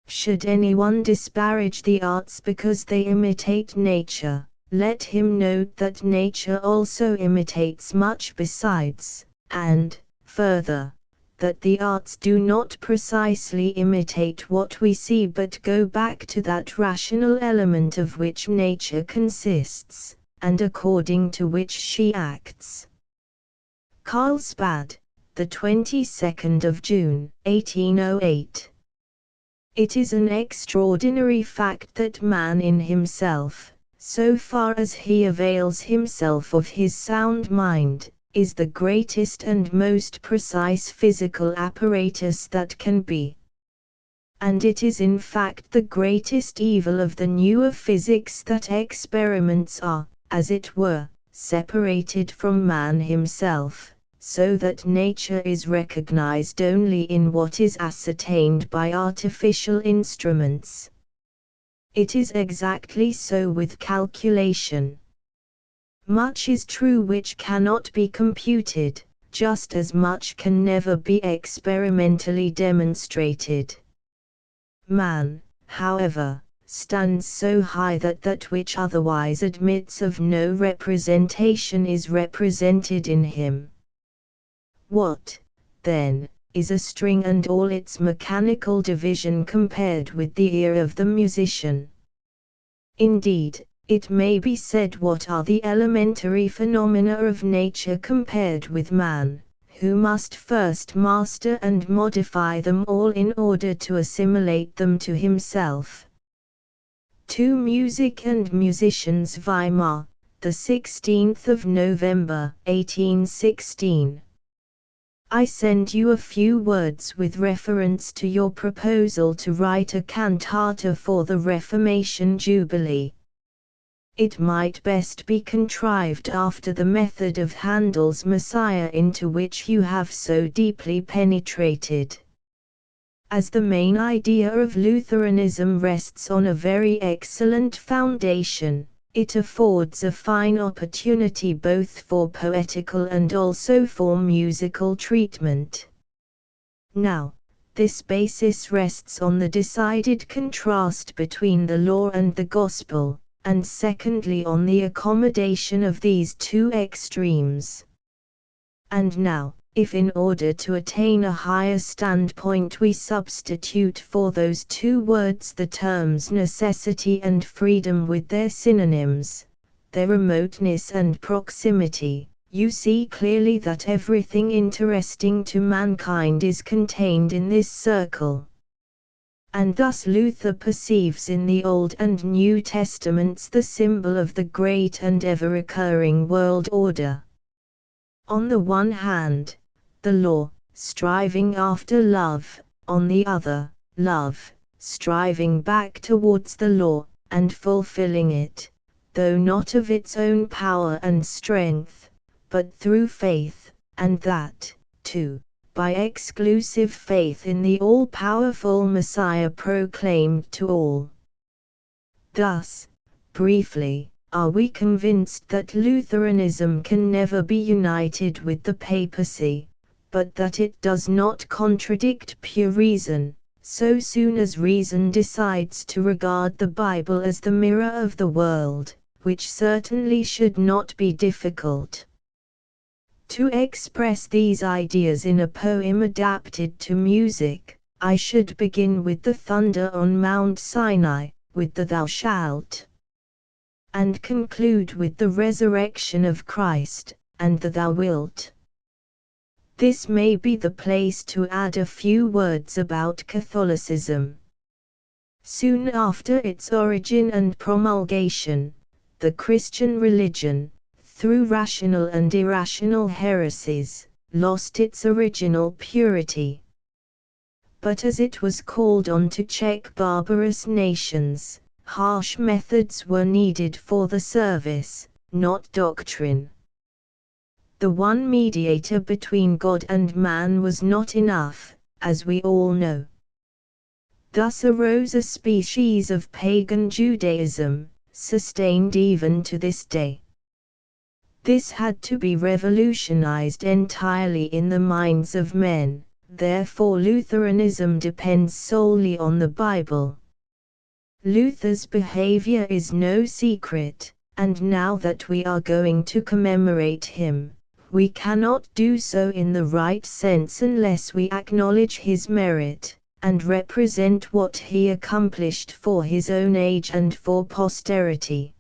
Should anyone disparage the arts because they imitate nature, let him note that nature also imitates much besides, and, further, that the arts do not precisely imitate what we see but go back to that rational element of which nature consists, and according to which she acts. Carlsbad, the 22nd of June, 1808. It is an extraordinary fact that man in himself, so far as he avails himself of his sound mind, is the greatest and most precise physical apparatus that can be. And it is in fact the greatest evil of the newer physics that experiments are, as it were, separated from man himself, so that nature is recognized only in what is ascertained by artificial instruments. It is exactly so with calculation. Much is true which cannot be computed, just as much can never be experimentally demonstrated. Man, however, stands so high that that which otherwise admits of no representation is represented in him. What, then, is a string and all its mechanical division compared with the ear of the musician? Indeed, it may be said what are the elementary phenomena of nature compared with man, who must first master and modify them all in order to assimilate them to himself. To Music and Musicians, Weimar, the 16th of November, 1816. I send you a few words with reference to your proposal to write a cantata for the Reformation Jubilee. It might best be contrived after the method of Handel's Messiah, into which you have so deeply penetrated. As the main idea of Lutheranism rests on a very excellent foundation, it affords a fine opportunity both for poetical and also for musical treatment. Now, this basis rests on the decided contrast between the law and the gospel, and secondly on the accommodation of these two extremes. And now, if in order to attain a higher standpoint we substitute for those two words the terms necessity and freedom with their synonyms, their remoteness and proximity, you see clearly that everything interesting to mankind is contained in this circle. And thus Luther perceives in the Old and New Testaments the symbol of the great and ever-recurring world order. On the one hand, the law, striving after love; on the other, love, striving back towards the law, and fulfilling it, though not of its own power and strength, but through faith, and that, too, by exclusive faith in the all-powerful Messiah proclaimed to all. Thus, briefly, are we convinced that Lutheranism can never be united with the papacy, but that it does not contradict pure reason, so soon as reason decides to regard the Bible as the mirror of the world, which certainly should not be difficult. To express these ideas in a poem adapted to music, I should begin with the thunder on Mount Sinai, with the Thou shalt, and conclude with the resurrection of Christ, and the Thou wilt. This may be the place to add a few words about Catholicism. Soon after its origin and promulgation, the Christian religion, through rational and irrational heresies, lost its original purity. But as it was called on to check barbarous nations, harsh methods were needed for the service, not doctrine. The one mediator between God and man was not enough, as we all know. Thus arose a species of pagan Judaism, sustained even to this day. This had to be revolutionized entirely in the minds of men, therefore Lutheranism depends solely on the Bible. Luther's behavior is no secret, and now that we are going to commemorate him, we cannot do so in the right sense unless we acknowledge his merit, and represent what he accomplished for his own age and for posterity.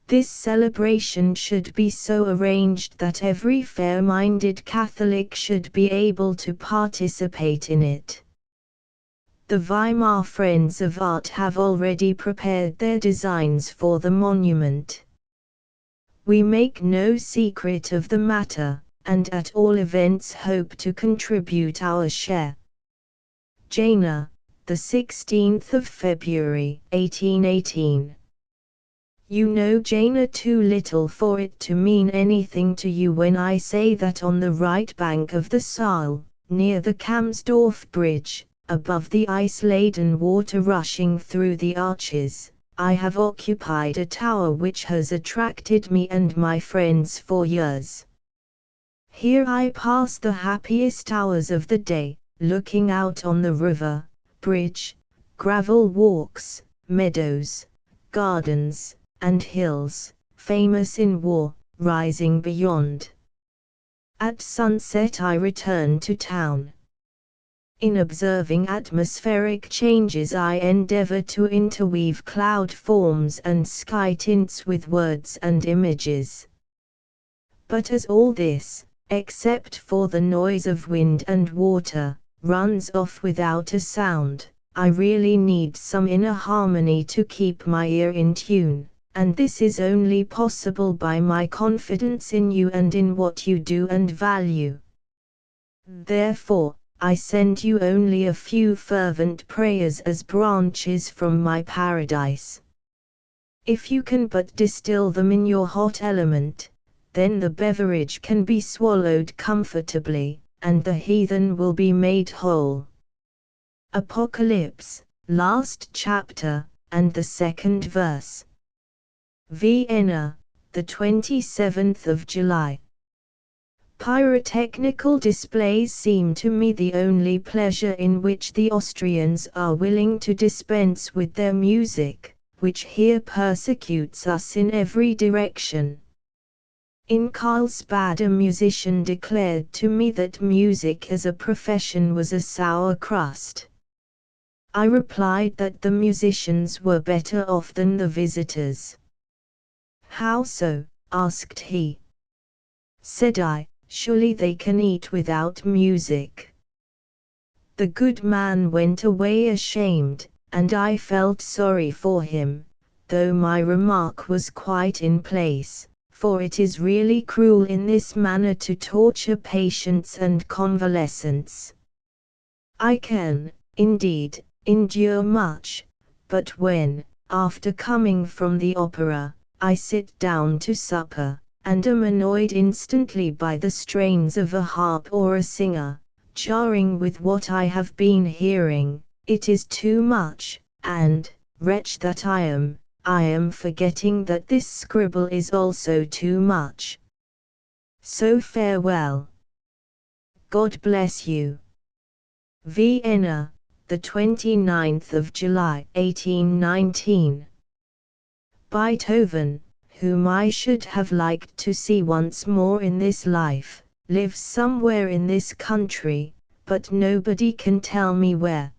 This celebration should be so arranged that every fair-minded Catholic should be able to participate in it. The Weimar Friends of Art have already prepared their designs for the monument. We make no secret of the matter, and at all events hope to contribute our share. Jena, the 16th of February, 1818. You know Jena too little for it to mean anything to you when I say that on the right bank of the Saale, near the Kamsdorf Bridge, above the ice-laden water rushing through the arches, I have occupied a tower which has attracted me and my friends for years. Here I pass the happiest hours of the day, looking out on the river, bridge, gravel walks, meadows, gardens, and hills, famous in war, rising beyond. At sunset I return to town. In observing atmospheric changes I endeavor to interweave cloud forms and sky tints with words and images. But as all this, except for the noise of wind and water, runs off without a sound, I really need some inner harmony to keep my ear in tune. And this is only possible by my confidence in you and in what you do and value. Therefore, I send you only a few fervent prayers as branches from my paradise. If you can but distill them in your hot element, then the beverage can be swallowed comfortably, and the heathen will be made whole. Apocalypse, last chapter, and the second verse. Vienna, the 27th of July. Pyrotechnical displays seem to me the only pleasure in which the Austrians are willing to dispense with their music, which here persecutes us in every direction. In Karlsbad a musician declared to me that music as a profession was a sour crust. I replied that the musicians were better off than the visitors. How so? Asked he. Said I, surely they can eat without music. The good man went away ashamed, and I felt sorry for him, though my remark was quite in place, for it is really cruel in this manner to torture patients and convalescents. I can, indeed, endure much, but when, after coming from the opera, I sit down to supper, and am annoyed instantly by the strains of a harp or a singer, jarring with what I have been hearing, it is too much, and, wretch that I am forgetting that this scribble is also too much. So farewell. God bless you. Vienna, the 29th of July, 1819. Beethoven, whom I should have liked to see once more in this life, lives somewhere in this country, but nobody can tell me where.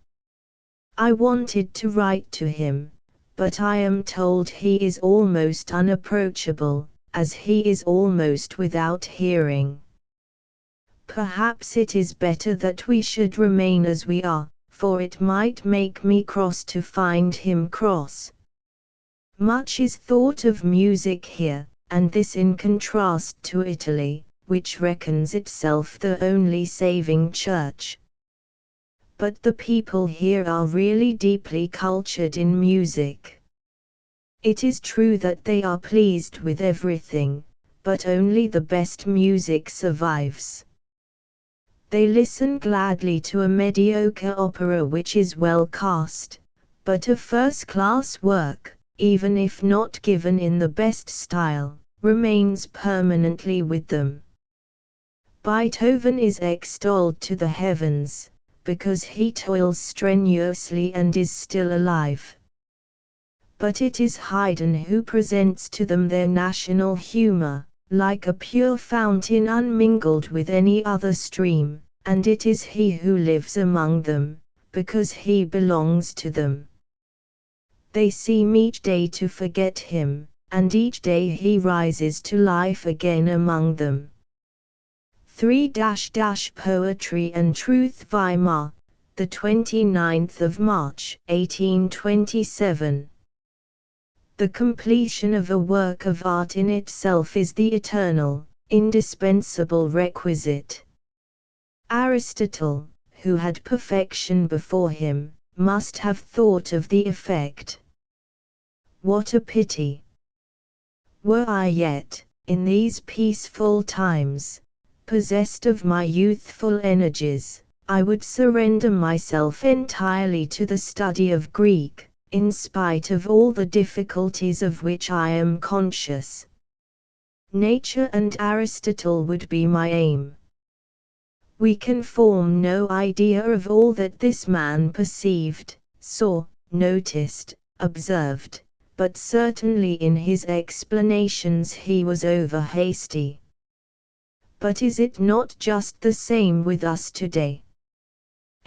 I wanted to write to him, but I am told he is almost unapproachable, as he is almost without hearing. Perhaps it is better that we should remain as we are, for it might make me cross to find him cross. Much is thought of music here, and this in contrast to Italy, which reckons itself the only saving church. But the people here are really deeply cultured in music. It is true that they are pleased with everything, but only the best music survives. They listen gladly to a mediocre opera which is well cast, but a first-class work, even if not given in the best style, remains permanently with them. Beethoven is extolled to the heavens, because he toils strenuously and is still alive. But it is Haydn who presents to them their national humor, like a pure fountain unmingled with any other stream, and it is he who lives among them, because he belongs to them. They seem each day to forget him, and each day he rises to life again among them. 3-Poetry and Truth Weimar, the 29th of March, 1827. The completion of a work of art in itself is the eternal, indispensable requisite. Aristotle, who had perfection before him, must have thought of the effect. What a pity! Were I yet, in these peaceful times, possessed of my youthful energies, I would surrender myself entirely to the study of Greek, in spite of all the difficulties of which I am conscious. Nature and Aristotle would be my aim. We can form no idea of all that this man perceived, saw, noticed, observed, but certainly in his explanations he was over hasty. But is it not just the same with us today?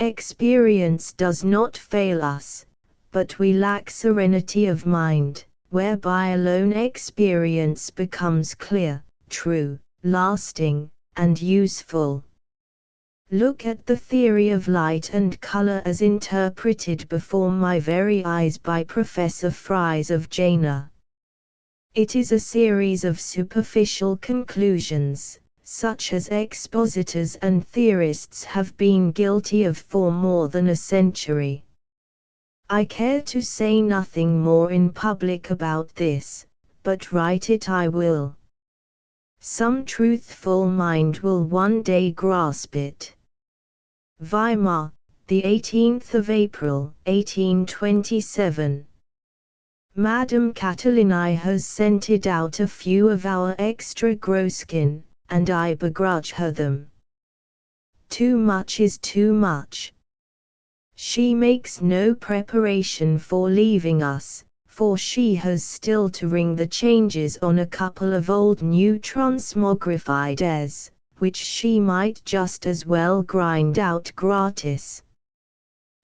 Experience does not fail us, but we lack serenity of mind, whereby alone experience becomes clear, true, lasting, and useful. Look at the theory of light and color as interpreted before my very eyes by Professor Fries of Jena. It is a series of superficial conclusions, such as expositors and theorists have been guilty of for more than a century. I care to say nothing more in public about this, but write it I will. Some truthful mind will one day grasp it. Weimar, the 18th of April, 1827. Madame Catalini has scented out a few of our extra Groskin, and I begrudge her them. Too much is too much. She makes no preparation for leaving us, for she has still to ring the changes on a couple of old new transmogrified airs, which she might just as well grind out gratis.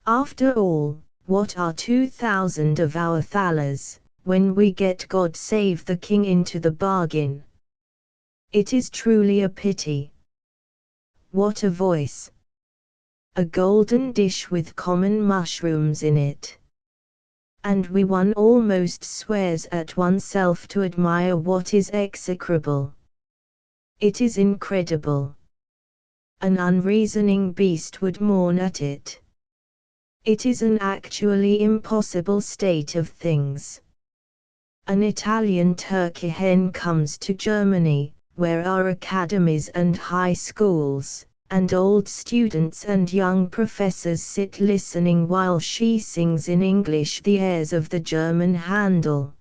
After all, what are 2,000 of our thalers, when we get God Save the King into the bargain? It is truly a pity. What a voice! A golden dish with common mushrooms in it. And one almost swears at oneself to admire what is execrable. It is incredible. An unreasoning beast would mourn at it. It is an actually impossible state of things. An Italian turkey hen comes to Germany, where are academies and high schools, and old students and young professors sit listening while she sings in English the airs of the German Handel.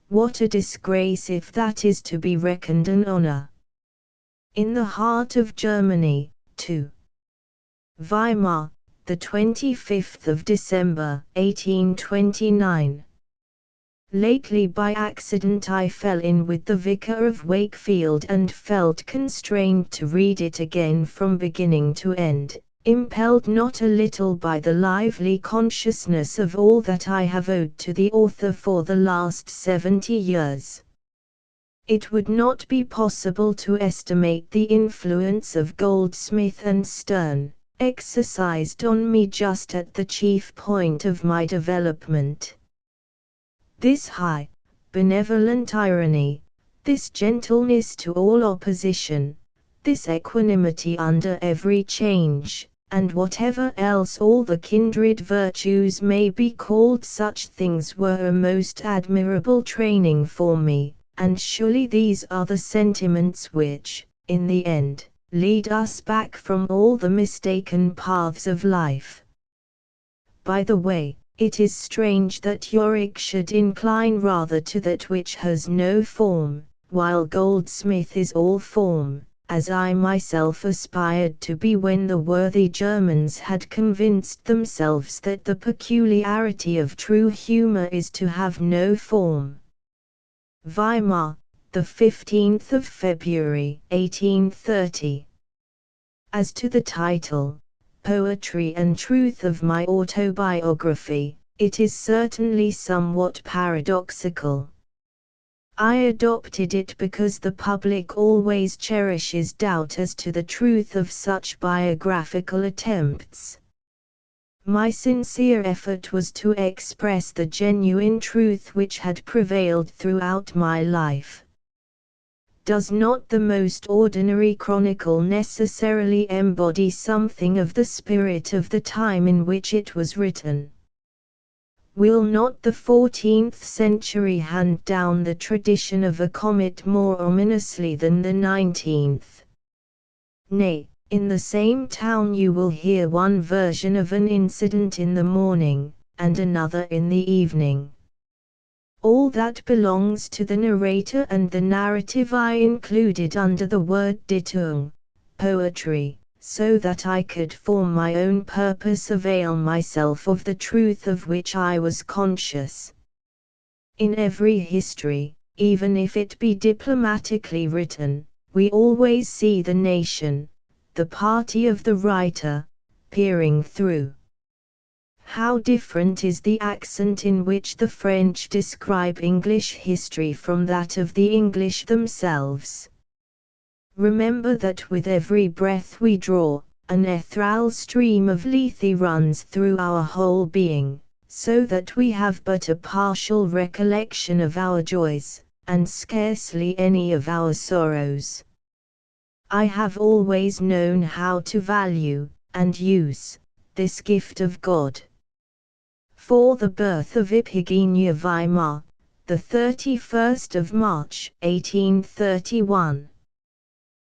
What a disgrace if that is to be reckoned an honor! In the heart of Germany, too. Weimar, the 25th of December, 1829. Lately by accident I fell in with the Vicar of Wakefield and felt constrained to read it again from beginning to end, impelled not a little by the lively consciousness of all that I have owed to the author for the last 70 years. It would not be possible to estimate the influence of Goldsmith and Sterne, exercised on me just at the chief point of my development. This high, benevolent irony, this gentleness to all opposition, this equanimity under every change, and whatever else all the kindred virtues may be called, such things were a most admirable training for me, and surely these are the sentiments which, in the end, lead us back from all the mistaken paths of life. By the way, it is strange that Yorick should incline rather to that which has no form, while Goldsmith is all form, as I myself aspired to be when the worthy Germans had convinced themselves that the peculiarity of true humor is to have no form. Weimar, the 15th of February, 1830. As to the title, Poetry and Truth of my autobiography, it is certainly somewhat paradoxical. I adopted it because the public always cherishes doubt as to the truth of such biographical attempts. My sincere effort was to express the genuine truth which had prevailed throughout my life. Does not the most ordinary chronicle necessarily embody something of the spirit of the time in which it was written? Will not the 14th century hand down the tradition of a comet more ominously than the 19th? Nay, in the same town you will hear one version of an incident in the morning, and another in the evening. All that belongs to the narrator and the narrative I included under the word Dichtung, poetry, so that I could for my own purpose avail myself of the truth of which I was conscious. In every history, even if it be diplomatically written, we always see the nation, the party of the writer, peering through. How different is the accent in which the French describe English history from that of the English themselves. Remember that with every breath we draw, an ethereal stream of lethe runs through our whole being, so that we have but a partial recollection of our joys, and scarcely any of our sorrows. I have always known how to value, and use, this gift of God. For the birth of Iphigenia Weimar, the 31st of March, 1831.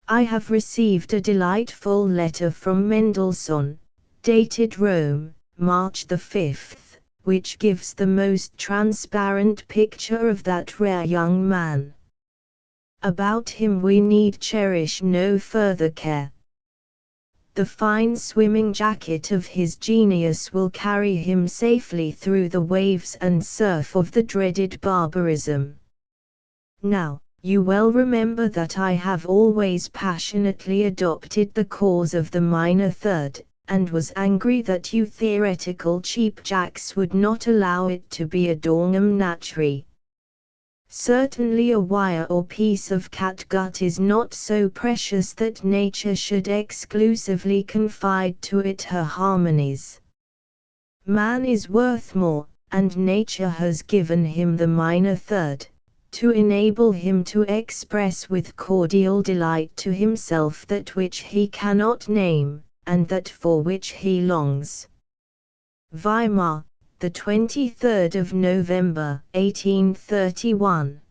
I have received a delightful letter from Mendelssohn, dated Rome, March the 5th, which gives the most transparent picture of that rare young man. About him we need cherish no further care. The fine swimming jacket of his genius will carry him safely through the waves and surf of the dreaded barbarism. Now, you well remember that I have always passionately adopted the cause of the minor third, and was angry that you theoretical cheapjacks would not allow it to be a dornum naturae. Certainly a wire or piece of catgut is not so precious that nature should exclusively confide to it her harmonies. Man is worth more, and nature has given him the minor third, to enable him to express with cordial delight to himself that which he cannot name, and that for which he longs. Weimar, the 23rd of November, 1831.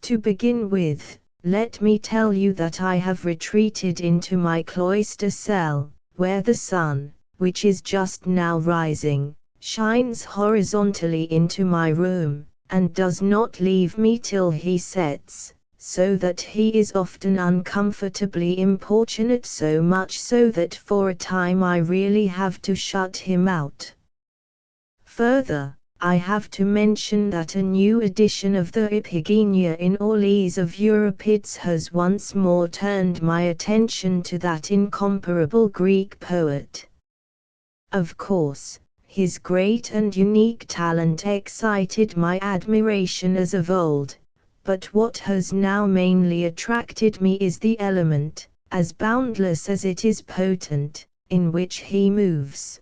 To begin with, let me tell you that I have retreated into my cloister cell, where the sun, which is just now rising, shines horizontally into my room, and does not leave me till he sets, so that he is often uncomfortably importunate, so much so that for a time I really have to shut him out. Further, I have to mention that a new edition of the Iphigenia in Orlys of Euripides has once more turned my attention to that incomparable Greek poet. Of course, his great and unique talent excited my admiration as of old, but what has now mainly attracted me is the element, as boundless as it is potent, in which he moves.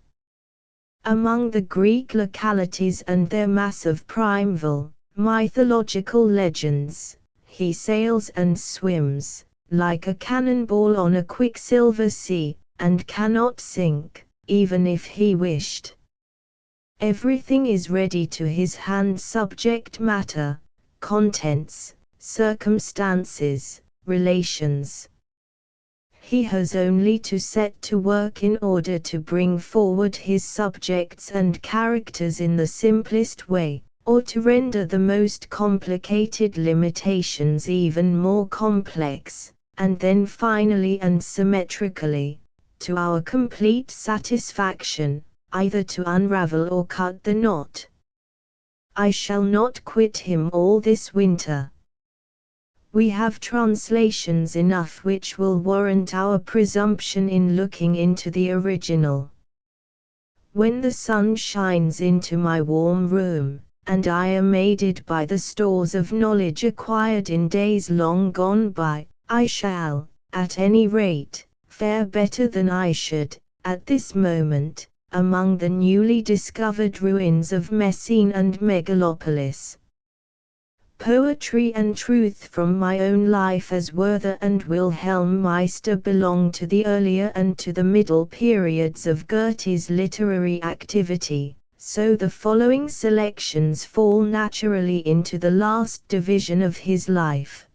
Among the Greek localities and their mass of primeval, mythological legends, he sails and swims, like a cannonball on a quicksilver sea, and cannot sink, even if he wished. Everything is ready to his hand: subject matter, contents, circumstances, relations. He has only to set to work in order to bring forward his subjects and characters in the simplest way, or to render the most complicated limitations even more complex, and then finally and symmetrically, to our complete satisfaction, either to unravel or cut the knot. I shall not quit him all this winter. We have translations enough which will warrant our presumption in looking into the original. When the sun shines into my warm room, and I am aided by the stores of knowledge acquired in days long gone by, I shall, at any rate, fare better than I should, at this moment, among the newly discovered ruins of Messene and Megalopolis. Poetry and Truth from My Own Life as Werther and Wilhelm Meister belong to the earlier and to the middle periods of Goethe's literary activity, so the following selections fall naturally into the last division of his life.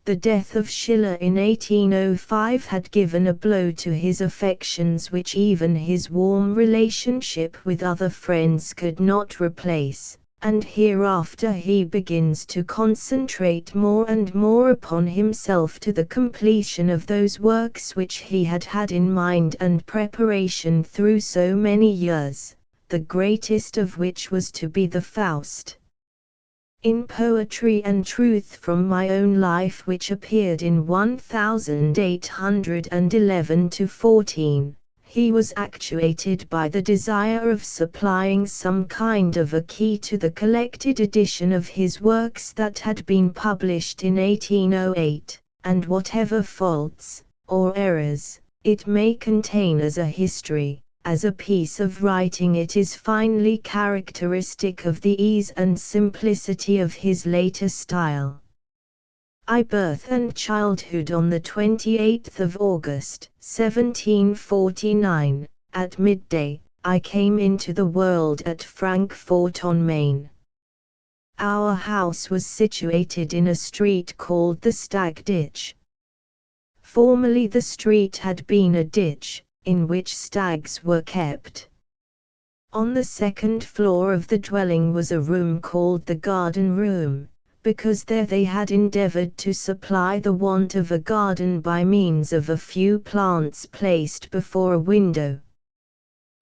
The death of Schiller in 1805 had given a blow to his affections which even his warm relationship with other friends could not replace, and hereafter he begins to concentrate more and more upon himself to the completion of those works which he had had in mind and preparation through so many years, the greatest of which was to be the Faust. In Poetry and Truth from My Own Life, which appeared in 1811-14, he was actuated by the desire of supplying some kind of a key to the collected edition of his works that had been published in 1808, and whatever faults, or errors, it may contain as a history, as a piece of writing, it is finely characteristic of the ease and simplicity of his later style. Birth and Childhood. On the 28th of August, 1749, at midday, I came into the world at Frankfort on Main. Our house was situated in a street called the Stag Ditch. Formerly the street had been a ditch, in which stags were kept. On the second floor of the dwelling was a room called the garden room, because there they had endeavored to supply the want of a garden by means of a few plants placed before a window.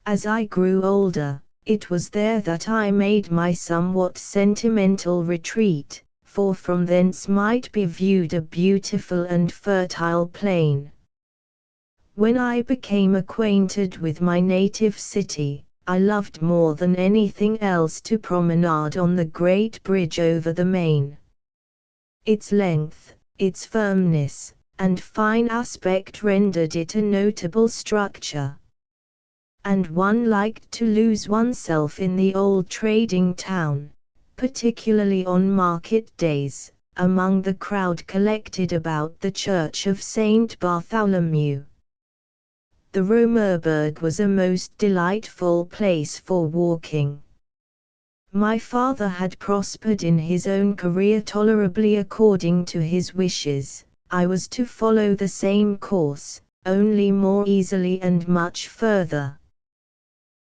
As I grew older, it was there that I made my somewhat sentimental retreat, for from thence might be viewed a beautiful and fertile plain. When I became acquainted with my native city, I loved more than anything else to promenade on the great bridge over the Main. Its length, its firmness, and fine aspect rendered it a notable structure. And one liked to lose oneself in the old trading town, particularly on market days, among the crowd collected about the church of St. Bartholomew. The Romerberg was a most delightful place for walking. My father had prospered in his own career tolerably according to his wishes. I was to follow the same course, only more easily and much further.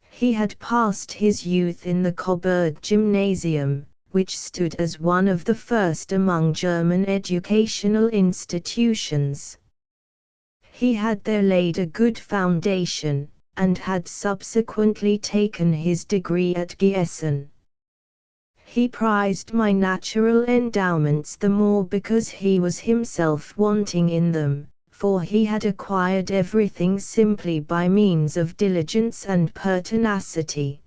He had passed his youth in the Coburg Gymnasium, which stood as one of the first among German educational institutions. He had there laid a good foundation, and had subsequently taken his degree at Giessen. He prized my natural endowments the more because he was himself wanting in them, for he had acquired everything simply by means of diligence and pertinacity.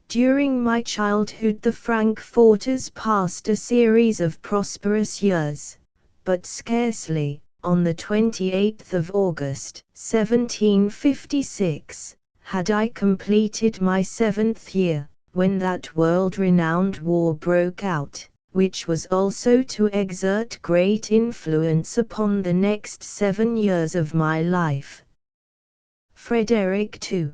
During my childhood the Frankforters passed a series of prosperous years, but scarcely, on the 28th of August, 1756, had I completed my 7th year, when that world-renowned war broke out, which was also to exert great influence upon the next 7 years of my life. Frederick II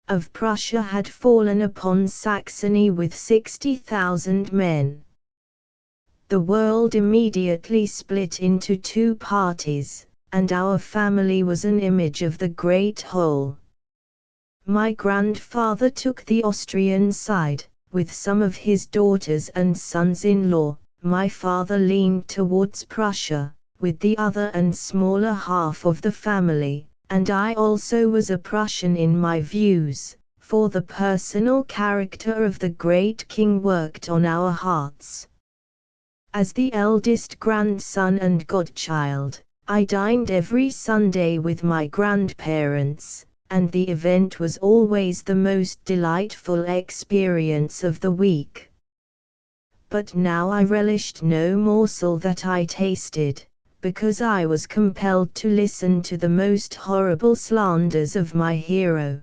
of Prussia had fallen upon Saxony with 60,000 men. The world immediately split into two parties, and our family was an image of the great whole. My grandfather took the Austrian side, with some of his daughters and sons-in-law. My father leaned towards Prussia, with the other and smaller half of the family, and I also was a Prussian in my views, for the personal character of the great king worked on our hearts. As the eldest grandson and godchild, I dined every Sunday with my grandparents, and the event was always the most delightful experience of the week. But now I relished no morsel that I tasted, because I was compelled to listen to the most horrible slanders of my hero.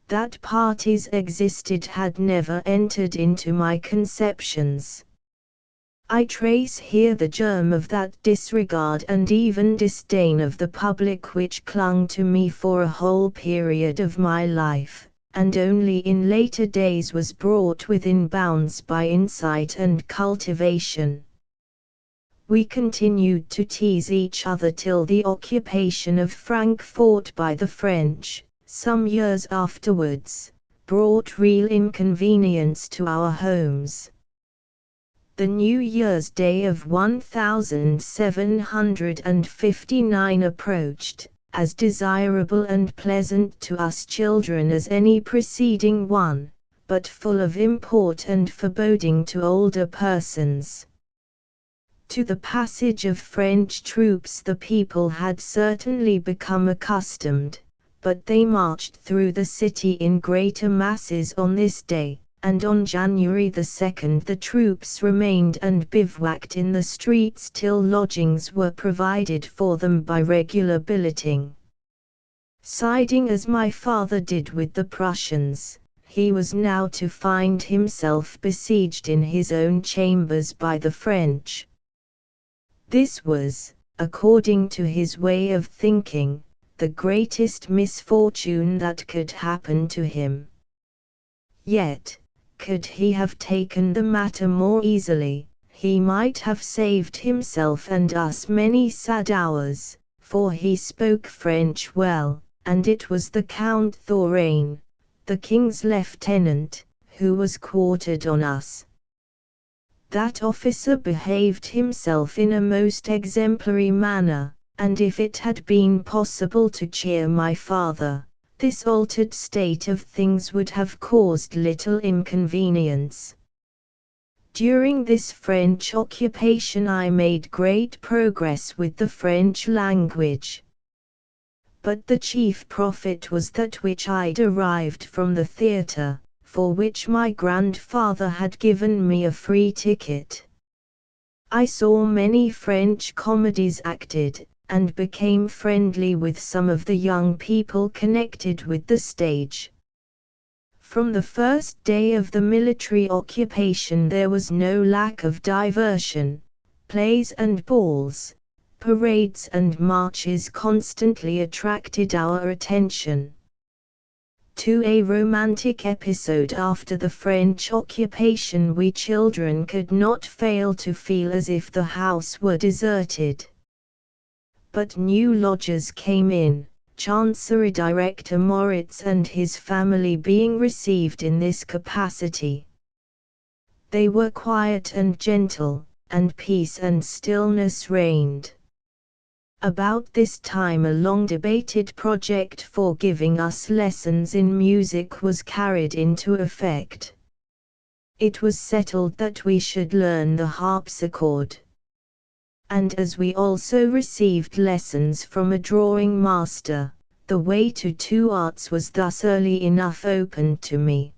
That parties existed had never entered into my conceptions. I trace here the germ of that disregard and even disdain of the public which clung to me for a whole period of my life, and only in later days was brought within bounds by insight and cultivation. We continued to tease each other till the occupation of Frankfort by the French, some years afterwards, brought real inconvenience to our homes. The New Year's Day of 1759 approached, as desirable and pleasant to us children as any preceding one, but full of import and foreboding to older persons. To the passage of French troops the people had certainly become accustomed, but they marched through the city in greater masses on this day, and on January the 2nd the troops remained and bivouacked in the streets till lodgings were provided for them by regular billeting. Siding as my father did with the Prussians, he was now to find himself besieged in his own chambers by the French. This was, according to his way of thinking, the greatest misfortune that could happen to him. Yet, could he have taken the matter more easily, he might have saved himself and us many sad hours, for he spoke French well, and it was the Count Thorane, the king's lieutenant, who was quartered on us. That officer behaved himself in a most exemplary manner, and if it had been possible to cheer my father, this altered state of things would have caused little inconvenience. During this French occupation I made great progress with the French language. but the chief profit was that which I derived from the theatre, for which my grandfather had given me a free ticket. I saw many French comedies acted, and became friendly with some of the young people connected with the stage. From the first day of the military occupation there was no lack of diversion. Plays and balls, parades and marches constantly attracted our attention. To a romantic episode after the French occupation we children could not fail to feel as if the house were deserted. But new lodgers came in, Chancery Director Moritz and his family being received in this capacity. They were quiet and gentle, and peace and stillness reigned. About this time a long-debated project for giving us lessons in music was carried into effect. It was settled that we should learn the harpsichord. And as we also received lessons from a drawing master, the way to two arts was thus early enough opened to me.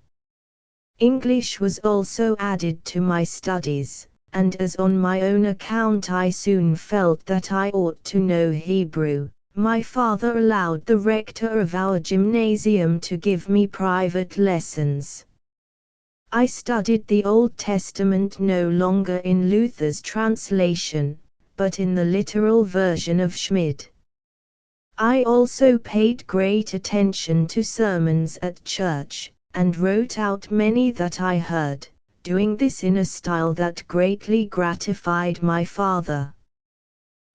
English was also added to my studies, and as on my own account I soon felt that I ought to know Hebrew, my father allowed the rector of our gymnasium to give me private lessons. I studied the Old Testament no longer in Luther's translation, but in the literal version of Schmid. I also paid great attention to sermons at church, and wrote out many that I heard, doing this in a style that greatly gratified my father.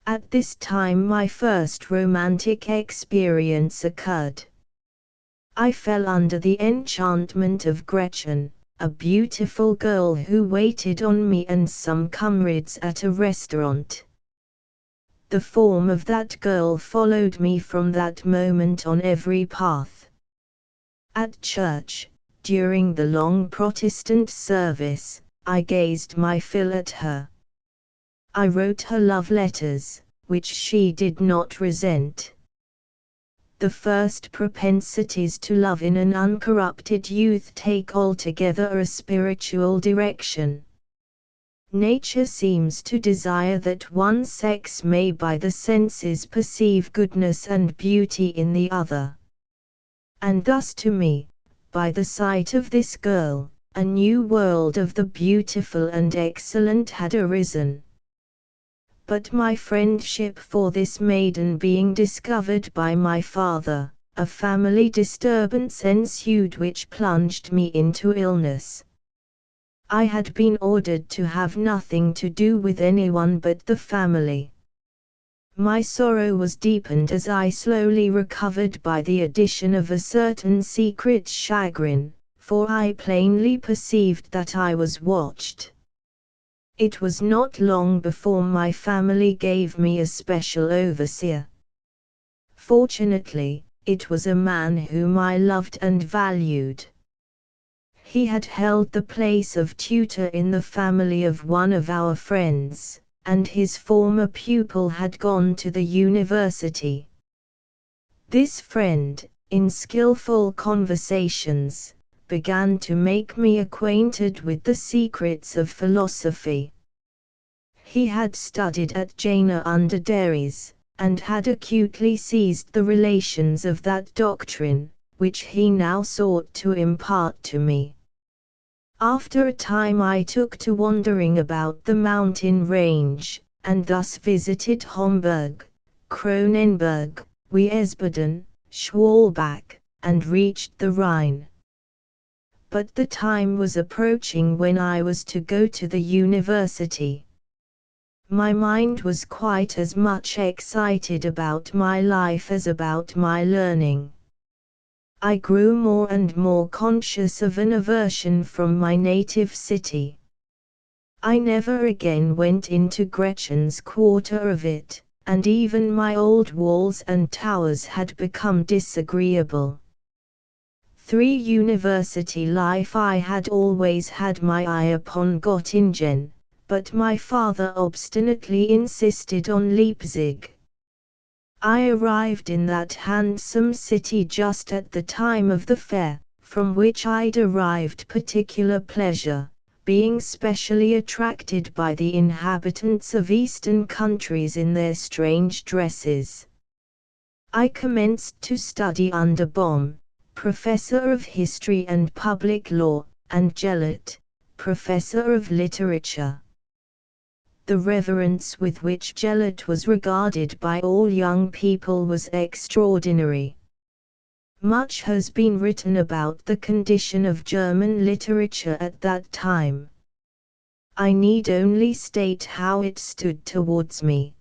At this time my first romantic experience occurred. I fell under the enchantment of Gretchen, a beautiful girl who waited on me and some comrades at a restaurant. The form of that girl followed me from that moment on every path. At church, during the long Protestant service, I gazed my fill at her. I wrote her love letters, which she did not resent. The first propensities to love in an uncorrupted youth take altogether a spiritual direction. Nature seems to desire that one sex may by the senses perceive goodness and beauty in the other. And thus to me, by the sight of this girl, a new world of the beautiful and excellent had arisen. But my friendship for this maiden being discovered by my father, a family disturbance ensued which plunged me into illness. I had been ordered to have nothing to do with anyone but the family. My sorrow was deepened as I slowly recovered by the addition of a certain secret chagrin, for I plainly perceived that I was watched. It was not long before my family gave me a special overseer. Fortunately, it was a man whom I loved and valued. He had held the place of tutor in the family of one of our friends, and his former pupil had gone to the university. This friend, in skillful conversations, began to make me acquainted with the secrets of philosophy. He had studied at Jena under Darius, and had acutely seized the relations of that doctrine, which he now sought to impart to me. After a time I took to wandering about the mountain range, and thus visited Homburg, Kronenberg, Wiesbaden, Schwalbach, and reached the Rhine. But the time was approaching when I was to go to the university. My mind was quite as much excited about my life as about my learning. I grew more and more conscious of an aversion from my native city. I never again went into Gretchen's quarter of it, and even my old walls and towers had become disagreeable. Through university life I had always had my eye upon Göttingen, but my father obstinately insisted on Leipzig. I arrived in that handsome city just at the time of the fair, from which I derived particular pleasure, being specially attracted by the inhabitants of Eastern countries in their strange dresses. I commenced to study under Bohm, professor of history and public law, and Gellert, professor of literature. The reverence with which Gellert was regarded by all young people was extraordinary. Much has been written about the condition of German literature at that time. I need only state how it stood towards me.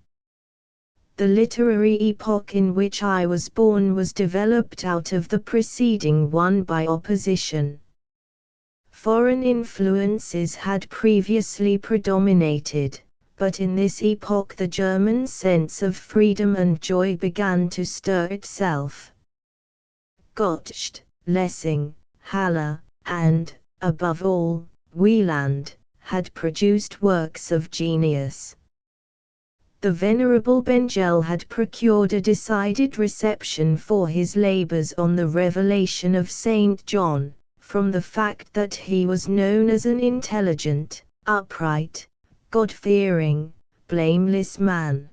The literary epoch in which I was born was developed out of the preceding one by opposition. Foreign influences had previously predominated, but in this epoch the German sense of freedom and joy began to stir itself. Goethe, Lessing, Haller, and, above all, Wieland, had produced works of genius. The venerable Bengel had procured a decided reception for his labors on the revelation of St. John, from the fact that he was known as an intelligent, upright, God-fearing, blameless man.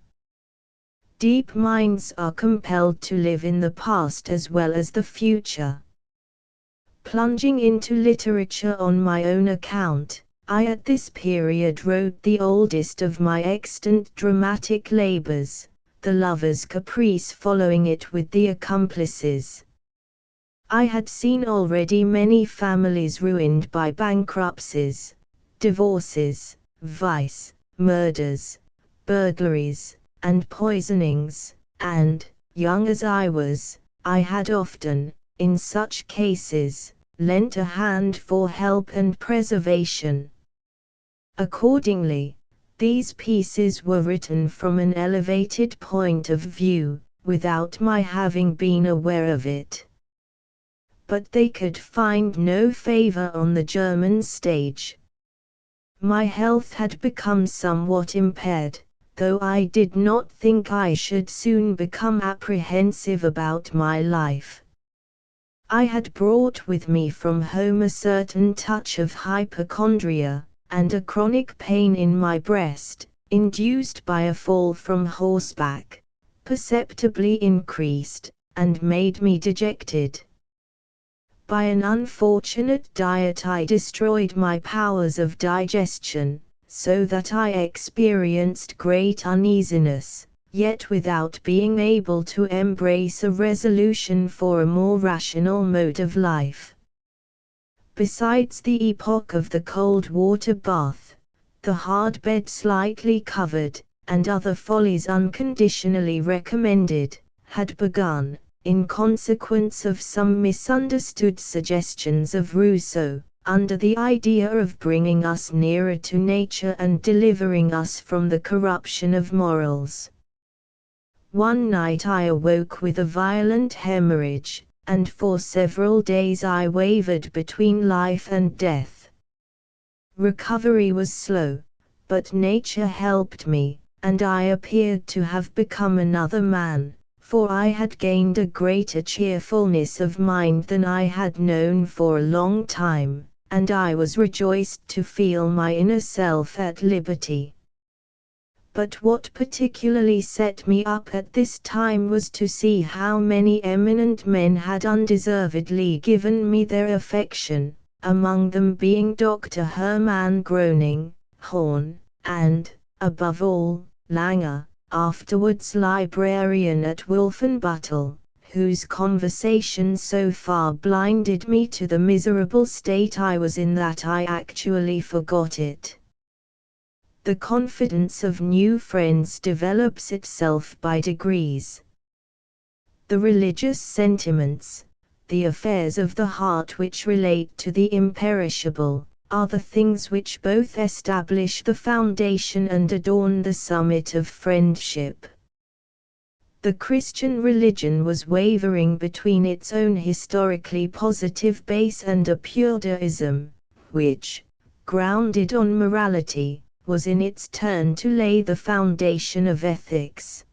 Deep minds are compelled to live in the past as well as the future. Plunging into literature on my own account, I at this period wrote the oldest of my extant dramatic labors, The Lover's Caprice, following it with The Accomplices. I had seen already many families ruined by bankruptcies, divorces, vice, murders, burglaries, and poisonings, and, young as I was, I had often, in such cases, lent a hand for help and preservation. Accordingly, these pieces were written from an elevated point of view, without my having been aware of it. But they could find no favor on the German stage. My health had become somewhat impaired, though I did not think I should soon become apprehensive about my life. I had brought with me from home a certain touch of hypochondria, and a chronic pain in my breast, induced by a fall from horseback, perceptibly increased, and made me dejected. By an unfortunate diet I destroyed my powers of digestion, so that I experienced great uneasiness, yet without being able to embrace a resolution for a more rational mode of life. Besides the epoch of the cold water bath, the hard bed slightly covered, and other follies unconditionally recommended, had begun, in consequence of some misunderstood suggestions of Rousseau, under the idea of bringing us nearer to nature and delivering us from the corruption of morals. One night I awoke with a violent hemorrhage, and for several days I wavered between life and death. Recovery was slow, but nature helped me, and I appeared to have become another man, for I had gained a greater cheerfulness of mind than I had known for a long time, and I was rejoiced to feel my inner self at liberty. But what particularly set me up at this time was to see how many eminent men had undeservedly given me their affection, among them being Dr. Hermann Groening, Horn, and, above all, Langer, afterwards librarian at Wolfenbüttel, whose conversation so far blinded me to the miserable state I was in that I actually forgot it. The confidence of new friends develops itself by degrees. The religious sentiments, the affairs of the heart which relate to the imperishable, are the things which both establish the foundation and adorn the summit of friendship. The Christian religion was wavering between its own historically positive base and a pure deism, which, grounded on morality, was in its turn to lay the foundation of ethics.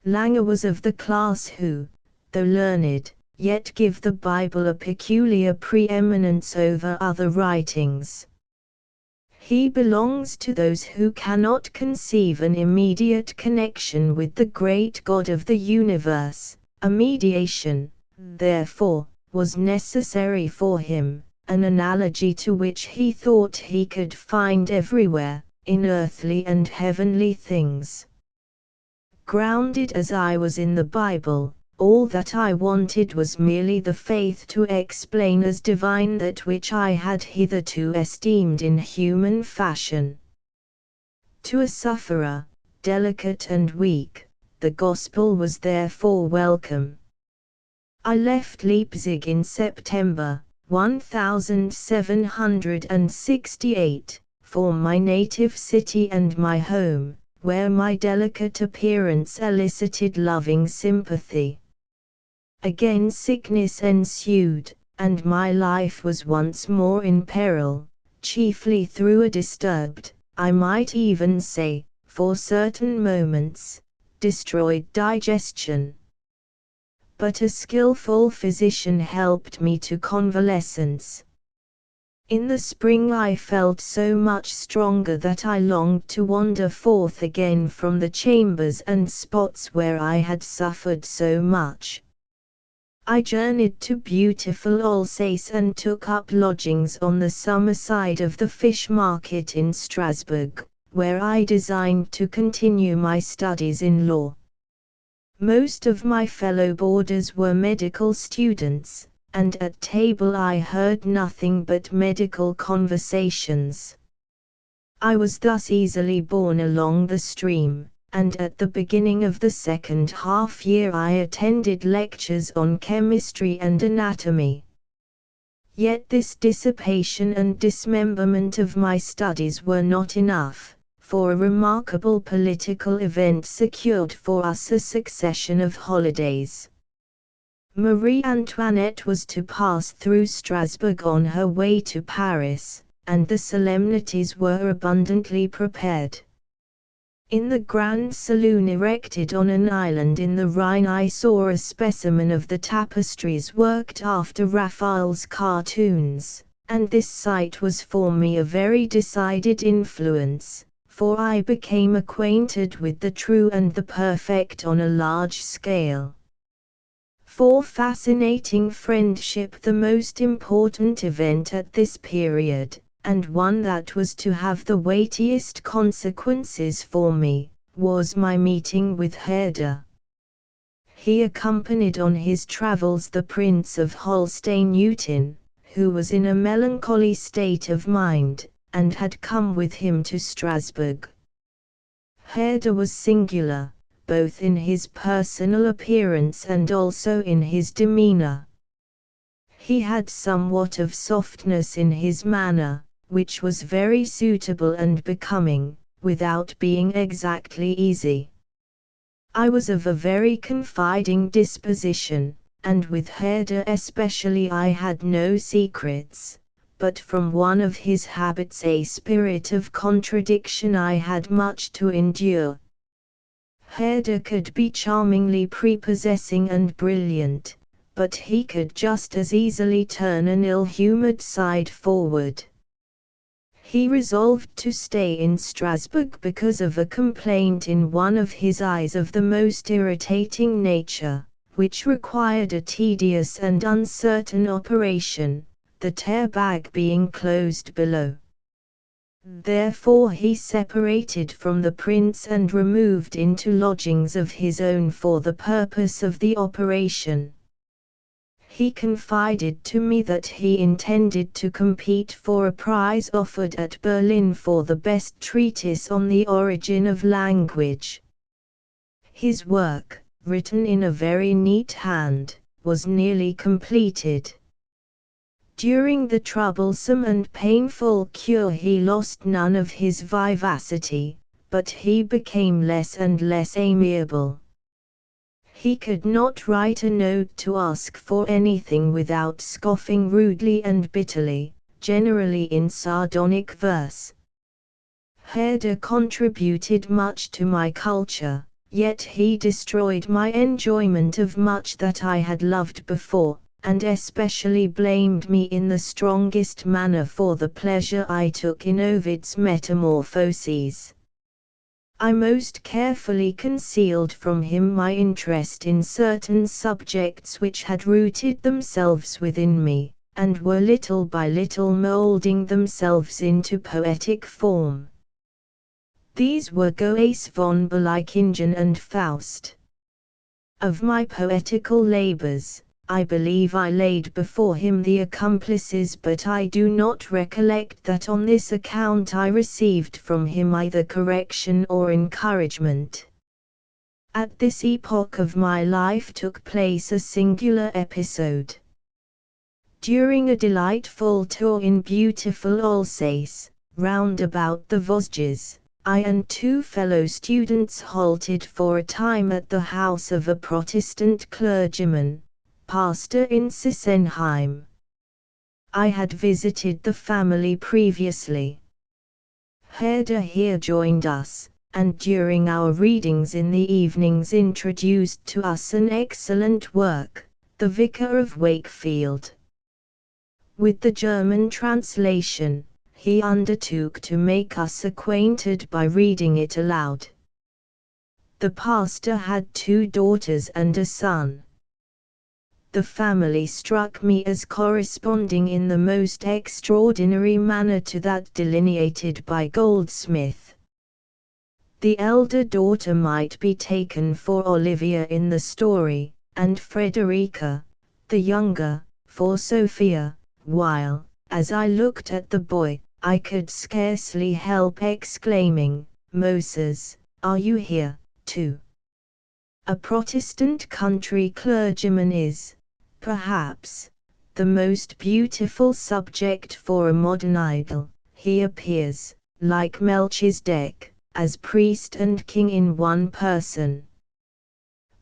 Langer was of the class who, though learned, yet give the Bible a peculiar preeminence over other writings. He belongs to those who cannot conceive an immediate connection with the great God of the universe. A mediation, therefore, was necessary for him, an analogy to which he thought he could find everywhere, in earthly and heavenly things. Grounded as I was in the Bible, all that I wanted was merely the faith to explain as divine that which I had hitherto esteemed in human fashion. To a sufferer, delicate and weak, the gospel was therefore welcome. I left Leipzig in September 1768, for my native city and my home, where my delicate appearance elicited loving sympathy. Again sickness ensued, and my life was once more in peril, chiefly through a disturbed, I might even say, for certain moments, destroyed digestion. But a skillful physician helped me to convalescence. In the spring I felt so much stronger that I longed to wander forth again from the chambers and spots where I had suffered so much. I journeyed to beautiful Alsace and took up lodgings on the summer side of the fish market in Strasbourg, where I designed to continue my studies in law. Most of my fellow boarders were medical students, and at table I heard nothing but medical conversations. I was thus easily borne along the stream, and at the beginning of the second half year I attended lectures on chemistry and anatomy. Yet this dissipation and dismemberment of my studies were not enough, for a remarkable political event secured for us a succession of holidays. Marie Antoinette was to pass through Strasbourg on her way to Paris, and the solemnities were abundantly prepared. In the grand saloon erected on an island in the Rhine I saw a specimen of the tapestries worked after Raphael's cartoons, and this sight was for me a very decided influence, for I became acquainted with the true and the perfect on a large scale. For fascinating friendship, the most important event at this period, and one that was to have the weightiest consequences for me, was my meeting with Herder. He accompanied on his travels the Prince of Holstein-Eutin, who was in a melancholy state of mind, and had come with him to Strasbourg. Herder was singular, both in his personal appearance and also in his demeanor. He had somewhat of softness in his manner, which was very suitable and becoming, without being exactly easy. I was of a very confiding disposition, and with Herder especially I had no secrets, but from one of his habits, a spirit of contradiction, I had much to endure. Herder could be charmingly prepossessing and brilliant, but he could just as easily turn an ill-humored side forward. He resolved to stay in Strasbourg because of a complaint in one of his eyes of the most irritating nature, which required a tedious and uncertain operation, the tear bag being closed below. Therefore he separated from the prince and removed into lodgings of his own for the purpose of the operation. He confided to me that he intended to compete for a prize offered at Berlin for the best treatise on the origin of language. His work, written in a very neat hand, was nearly completed. During the troublesome and painful cure he lost none of his vivacity, but he became less and less amiable. He could not write a note to ask for anything without scoffing rudely and bitterly, generally in sardonic verse. Herder contributed much to my culture, Yet he destroyed my enjoyment of much that I had loved before, and especially blamed me in the strongest manner for the pleasure I took in Ovid's Metamorphoses. I most carefully concealed from him my interest in certain subjects which had rooted themselves within me, and were little by little moulding themselves into poetic form. These were Goethe von Berlichingen and Faust. Of my poetical labors, I believe I laid before him the accomplices, but I do not recollect that on this account I received from him either correction or encouragement. At this epoch of my life took place a singular episode. During a delightful tour in beautiful Alsace, round about the Vosges, I and two fellow students halted for a time at the house of a Protestant clergyman, pastor in Sissenheim. I had visited the family previously. Herder here joined us, and during our readings in the evenings introduced to us an excellent work, The Vicar of Wakefield. With the German translation, he undertook to make us acquainted by reading it aloud. The pastor had 2 daughters and a son. The family struck me as corresponding in the most extraordinary manner to that delineated by Goldsmith. The elder daughter might be taken for Olivia in the story, and Frederica, the younger, for Sophia, while, as I looked at the boy, I could scarcely help exclaiming, "Moses, are you here, too?" A Protestant country clergyman is, perhaps, the most beautiful subject for a modern idol. He appears, like Melchizedek, as priest and king in one person.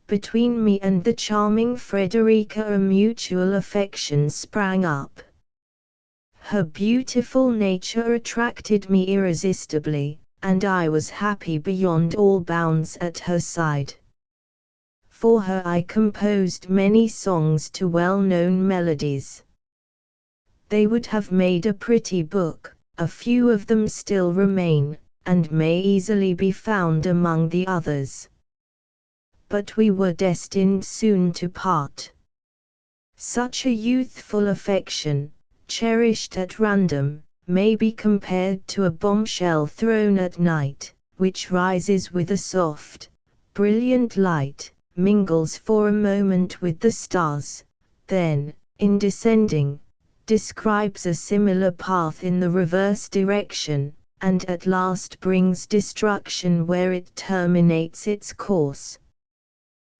Between me and the charming Frederica a mutual affection sprang up. Her beautiful nature attracted me irresistibly, and I was happy beyond all bounds at her side. For her I composed many songs to well-known melodies. They would have made a pretty book, a few of them still remain, and may easily be found among the others. But we were destined soon to part. Such a youthful affection, cherished at random, may be compared to a bombshell thrown at night, which rises with a soft, brilliant light, mingles for a moment with the stars, then, in descending, describes a similar path in the reverse direction, and at last brings destruction where it terminates its course.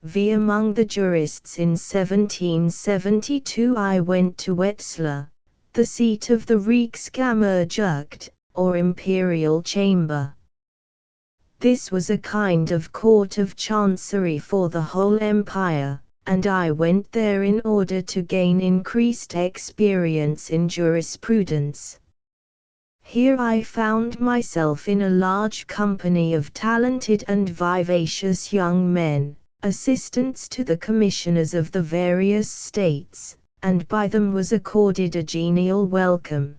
Among the jurists in 1772 I went to Wetzlar, the seat of the Reichskammergericht, or imperial chamber. This was a kind of court of chancery for the whole empire, and I went there in order to gain increased experience in jurisprudence. Here I found myself in a large company of talented and vivacious young men, assistants to the commissioners of the various states, and by them was accorded a genial welcome.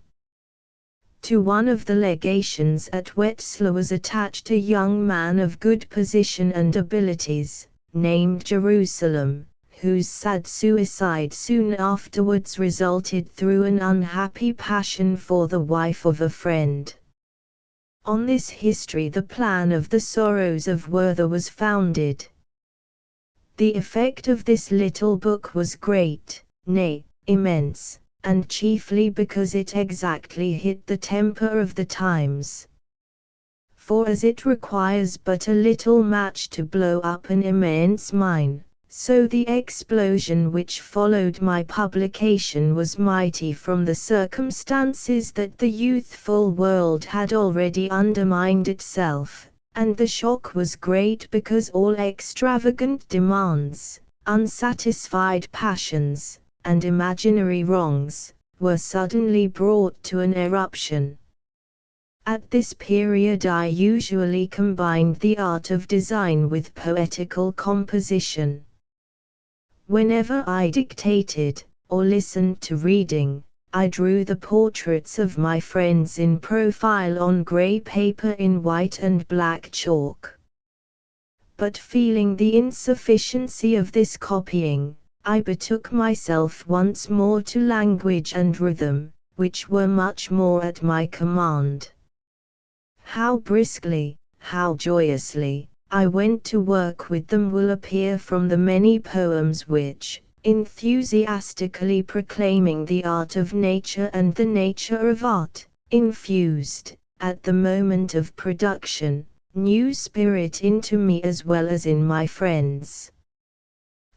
To one of the legations at Wetzlar was attached a young man of good position and abilities, named Jerusalem, whose sad suicide soon afterwards resulted through an unhappy passion for the wife of a friend. On this history the plan of the Sorrows of Werther was founded. The effect of this little book was great, nay, immense, and chiefly because it exactly hit the temper of the times. For as it requires but a little match to blow up an immense mine, so the explosion which followed my publication was mighty from the circumstances that the youthful world had already undermined itself, and the shock was great because all extravagant demands, unsatisfied passions, and imaginary wrongs, were suddenly brought to an eruption. At this period I usually combined the art of design with poetical composition. Whenever I dictated, or listened to reading, I drew the portraits of my friends in profile on grey paper in white and black chalk. But feeling the insufficiency of this copying, I betook myself once more to language and rhythm, which were much more at my command. How briskly, how joyously, I went to work with them will appear from the many poems which, enthusiastically proclaiming the art of nature and the nature of art, infused, at the moment of production, new spirit into me as well as in my friends.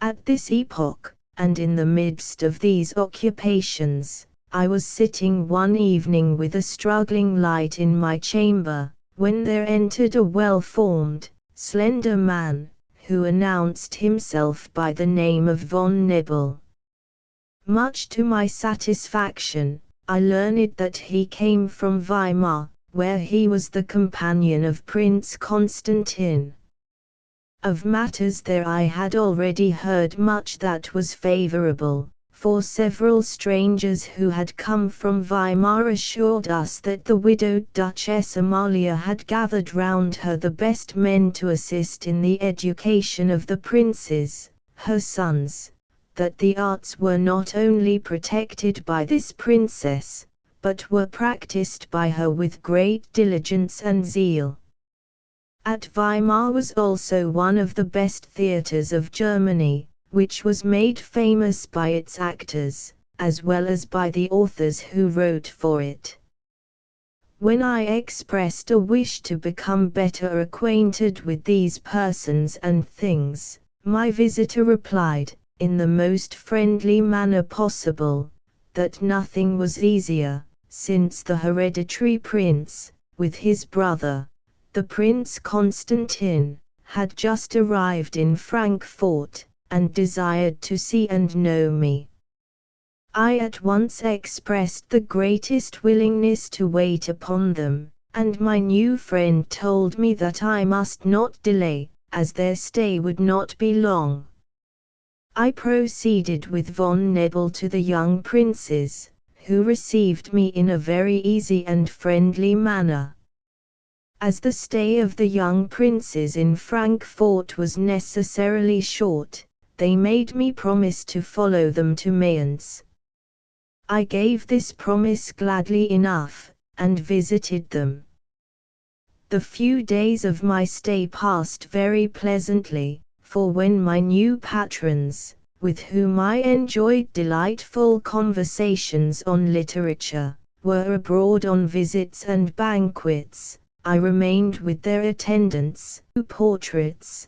At this epoch, and in the midst of these occupations, I was sitting one evening with a struggling light in my chamber, when there entered a well-formed, slender man, who announced himself by the name of von Nebel. Much to my satisfaction, I learned that he came from Weimar, where he was the companion of Prince Constantine. Of matters there I had already heard much that was favorable, for several strangers who had come from Weimar assured us that the widowed Duchess Amalia had gathered round her the best men to assist in the education of the princes, her sons, that the arts were not only protected by this princess, but were practiced by her with great diligence and zeal. At Weimar was also one of the best theatres of Germany, which was made famous by its actors, as well as by the authors who wrote for it. When I expressed a wish to become better acquainted with these persons and things, my visitor replied, in the most friendly manner possible, that nothing was easier, since the hereditary prince, with his brother, the Prince Constantine, had just arrived in Frankfort, and desired to see and know me. I at once expressed the greatest willingness to wait upon them, and my new friend told me that I must not delay, as their stay would not be long. I proceeded with von Nebel to the young princes, who received me in a very easy and friendly manner. As the stay of the young princes in Frankfort was necessarily short, they made me promise to follow them to Mayence. I gave this promise gladly enough, and visited them. The few days of my stay passed very pleasantly, for when my new patrons, with whom I enjoyed delightful conversations on literature, were abroad on visits and banquets, I remained with their attendants, portraits,